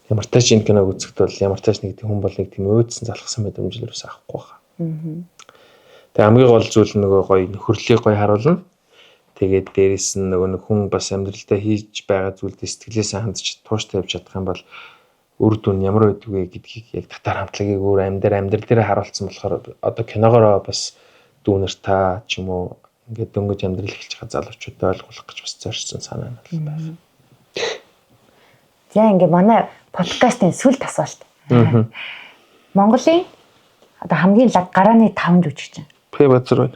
Speaker 2: Ямар тач энэ киног үзэхэд бол ямар тач нэг тийм хүн бол нэг тийм уйдсан залхсан мэдрэмж өрөөс авахгүй байгаа. Тэгээ хамгийн гол зүйл нөгөө гоё нөхөрлөлийг гоё харуулна. Тэгээд дээрэс нь нөгөө хүн бас амьдралдаа хийж байгаа зүйлдээ сэтгэлээсээ хандж тууштай явж чадах юм бол үр дүн ямар байдаг вэ гэдгийг яг татар хамтлагийг өөр амьдрал дээр харуулсан болохоор одоо киногоор бас дүүнер та ч юм уу ингээд дөнгөж амьдрал эхэлж байгаа залуучуудад ойлгуулах гэж бас зорьсон санаа нь байна.
Speaker 1: За ингээд манай подкастын сүлд асуулт. Монголын одоо хамгийн лаг гарааны 5 жүжигчин.
Speaker 2: Бацруу.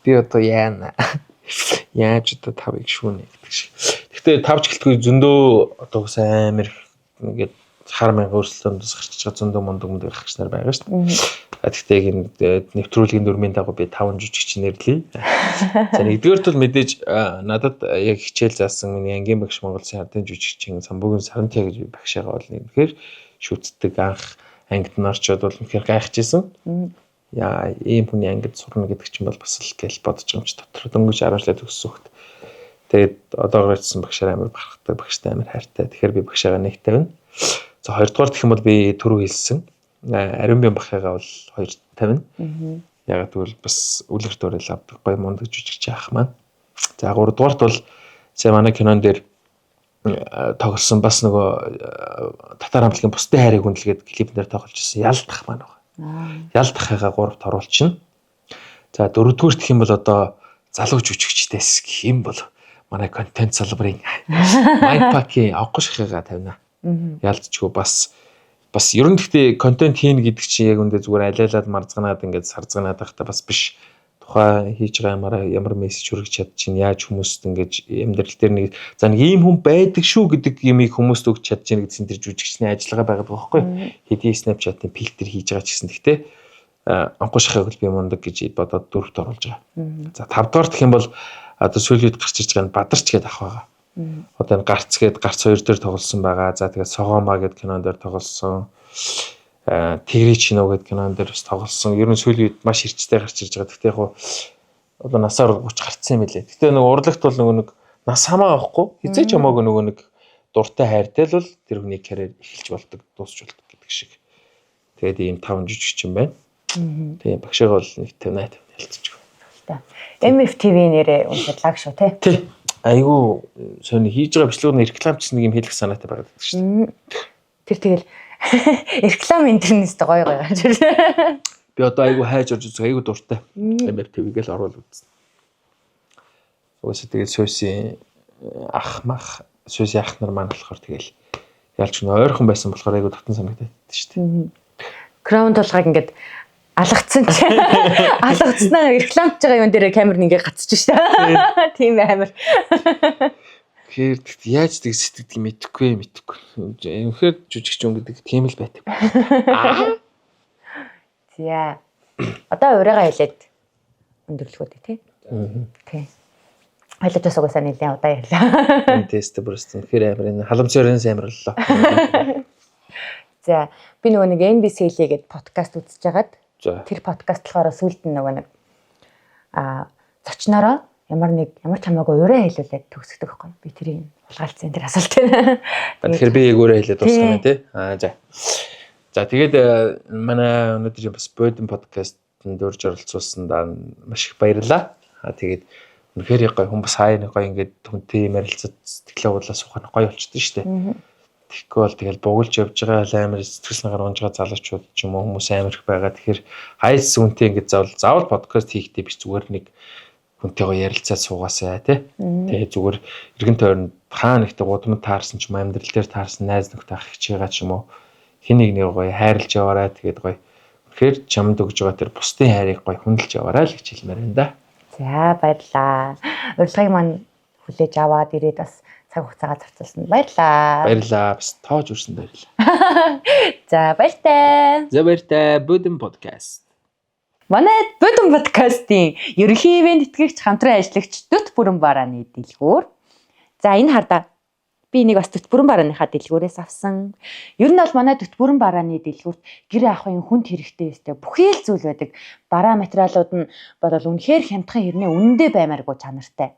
Speaker 2: Би одоо яаж одоо тавыг шүүнэ гэдэг шиг. Гэхдээ тавч гэлтгүй зөндөө одоо сайн амир ингээд хар мянга өрсөлдөөс гарчиж байгаа зөндөө мундаг гарч нар байгаа шүү дээ. Гэхдээ энэ нэвтрүүлгийн дүрмийн дагуу би 5 жүжигч нэрлэе. За нэгдүгээрт бол мэдээж надад яг хичээл заасан миний ангийн багш Монгол Улсын ардын жүжигчин Самбуугийн Саранти гэж багшаага бол нэгхээр шүтдэг анх ангид нарчод бол үнэхээр гайхажсэн. Яа ийм хүний ангид сурна гэдэг чинь бол бас л гэж бодож байгаа юм чи дотор дөнгөж 10 жил төгссөн хөхт. Тэгээд одоогоор ирсэн багшаар амар бахархдаг, багштай амар хайртай. Тэгэхээр би багшаагаа нэг тавина. За хоёрдугаар гэх юм бол би түрүү хэлсэн. Ариун бян бахыгаа бол 250. Ягаад гэвэл бас үлгэр дуурайл авдаг гоё мундаг жүжигч ах маань. За 3 дугаарт бол сая манай кинон дээр тоглосон бас нөгөө татар хамтлагийн бусдын хайрыг хүндлгээд клипнээр тоглож ирсэн ялдах маань байгаа. Ялдахыгаа 3-т оруулчихна. За 4-дүгээрт гэх юм бол одоо залуу жүжигчдээс гэх юм бол манай контент салбарын Майпаки авахгүй тавина. Ялдчихгүй бас ер нь гэхдээ контент хийн гэдэг чинь яг үндэ зүгээр алиалаад марзганаад ингээд сарзганаад байхдаа бас биш. Тухайн хийж байгаа ямар мессеж хүргэж чадчих, яаж хүмүүст ингээд амьдрал дээр нэг за нэг ийм хүн байдаг шүү гэдэг юмыг хүмүүст өгч чадчих нэгдсэн тэр жүжигчний ажиллагаа байгаад байгаа байхгүй. Хэдий Snapchat-ийн фильтр хийж байгаа ч гэсэн гэхдээ анхуу шахаг би мундаг гэж бодоод 4-т оруулж байгаа. За 5-д гэх юм бол одоо сүүлийн үед гарч ирж байгаа Бадарч гэдэг ах байгаа. Одоо энэ гарц 2 дээр тоглосон байгаа. За тэгээд Согоомаа гэдэг кинон дээр тоглосон. Тэгрич кино гэдэг кинон дээр бас тоглосон. Ер нь сүүлийн үед маш хэрчтэй гарч ирж байгаа. Гэхдээ яг одоо насаар 30 гарцсан юм билээ. Гэхдээ нөгөө урлагт бол нөгөө нэг нас хамаа авахгүй. Хизээч хамаагүй нөгөө нэг дуртай хайртай л бол тэр хүний карьер эхэлж болдог, дуусч болдог гэдэг шиг. Тэгээд ийм 5 жүжигч юм байна. Тийм багшаага бол нэг 50 ялцчих. MFTV нэрээ уншаад лаг шүү тий. Айгу сони хийж байгаа бичлэгний рекламч нэг юм хэлэх санаатай байгаад байдаг шүү дээ.
Speaker 1: Тэр тэгэл реклам интернэст гоё гэж.
Speaker 2: Би одоо айгу хайж орж үзэх айгу дуртай. MFTV гэл оруулаад үзсэн. Уусаа тэгэл сүүсийн ах нар маань болохоор тэгэл ялч нөө ойрхон байсан болохоор айгу татан санагдаад шүү дээ.
Speaker 1: Краун толгойг ингээд алгацсан чи алгацснаа рекламч байгаа юм дээр камер нэгээ гацчих шүү дээ. Тийм амар.
Speaker 2: Тэгэхээр яаж тийг сэтгэдэг мэдэхгүй. Үнэхээр жүжигч юм гэдэг тийм л байдаг.
Speaker 1: За. Одоо урайгаа хэлээд өндөрлөхөө тий. Тий. Хоёлоо ч угаасаа нэлээд удаа ярьлаа.
Speaker 2: Тест бүрст үнэхээр амар энэ халамжаарын амарлаа.
Speaker 1: За, би нөгөө нэг NBC гэдэг подкаст үзэж хагаад тэр подкаст болохоор сүүлд нь нөгөө нэг зочноороо ямар ч хамаагүй урай хэлүүлээд төгсгдөг байхгүй. Би тэрийг улгаалцсан тэр асуултыг.
Speaker 2: Тэгэхээр би яг урай хэлээд дуусгана тий. За тэгээд манай өнөөдөр бас Бодин подкастт дөрж оролцуулсанд маш их баярлалаа. Тэгээд үнэхээр гоё хүн бас хаяа нэг гоё ингээд хүнтэй ярилцаад сэтгэлээ уулаа суухаар гоё болчихдээ шүү дээ. Тэгэхгүй бол тэгэл бугулж явж байгаа амар сэтгэл гаргаж байгаа залуучууд ч юм уу хүмүүс амар их байгаа. Тэгэхээр хайс үнтэй ингээд заавал подкаст хийхдээ биш зүгээр нэг хүнтэйгээ ярилцаад суугаасаа тий. Тэгээ зүгээр эргэн тойронд хаа нэгтэй гудамд таарсан ч юм амьдрал дээр таарсан найз нөхдөд ах хичээгаа ч юм уу хин нэг гоё хайрлж яваарай тэгээд гоё тэгэхээр чамд өгж байгаа тэр бусдын хайрыг гоё хүндэлж яваарай л гэж хэлмээр байна да.
Speaker 1: За баярлаа. Урилгыг маань хүлээж аваад ирээд бас цаг хугацаагаа зарцуулсан баярлаа.
Speaker 2: Баярлаа. Бас тоож үрсэн баярлаа.
Speaker 1: За баяртай.
Speaker 2: За баяртай. Бодин подкаст.
Speaker 1: Манай Бодин подкастын ерөнхий ивент тэтгэгч хамтран ажиллагч Дүт Бүрэн Барааны дэлгүүр. За энэ хардаа би нэг бас Дүт Бүрэн Барааныхаа дэлгүүрээс авсан. Ер нь бол манай Дүт Бүрэн Барааны дэлгүүрт гэр ахын хүнд хэрэгтэй өстэй бүхий л зүйл байдаг. Бараа материалууд нь бодвол үнэхээр хямдхан хэрнээ үнэндээ баймааргүй чанартай.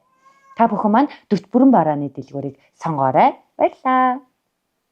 Speaker 1: Та бүхэн маань Дүт Бүрэн Барааны дэлгүүрийг сонгоорой. Баярлалаа.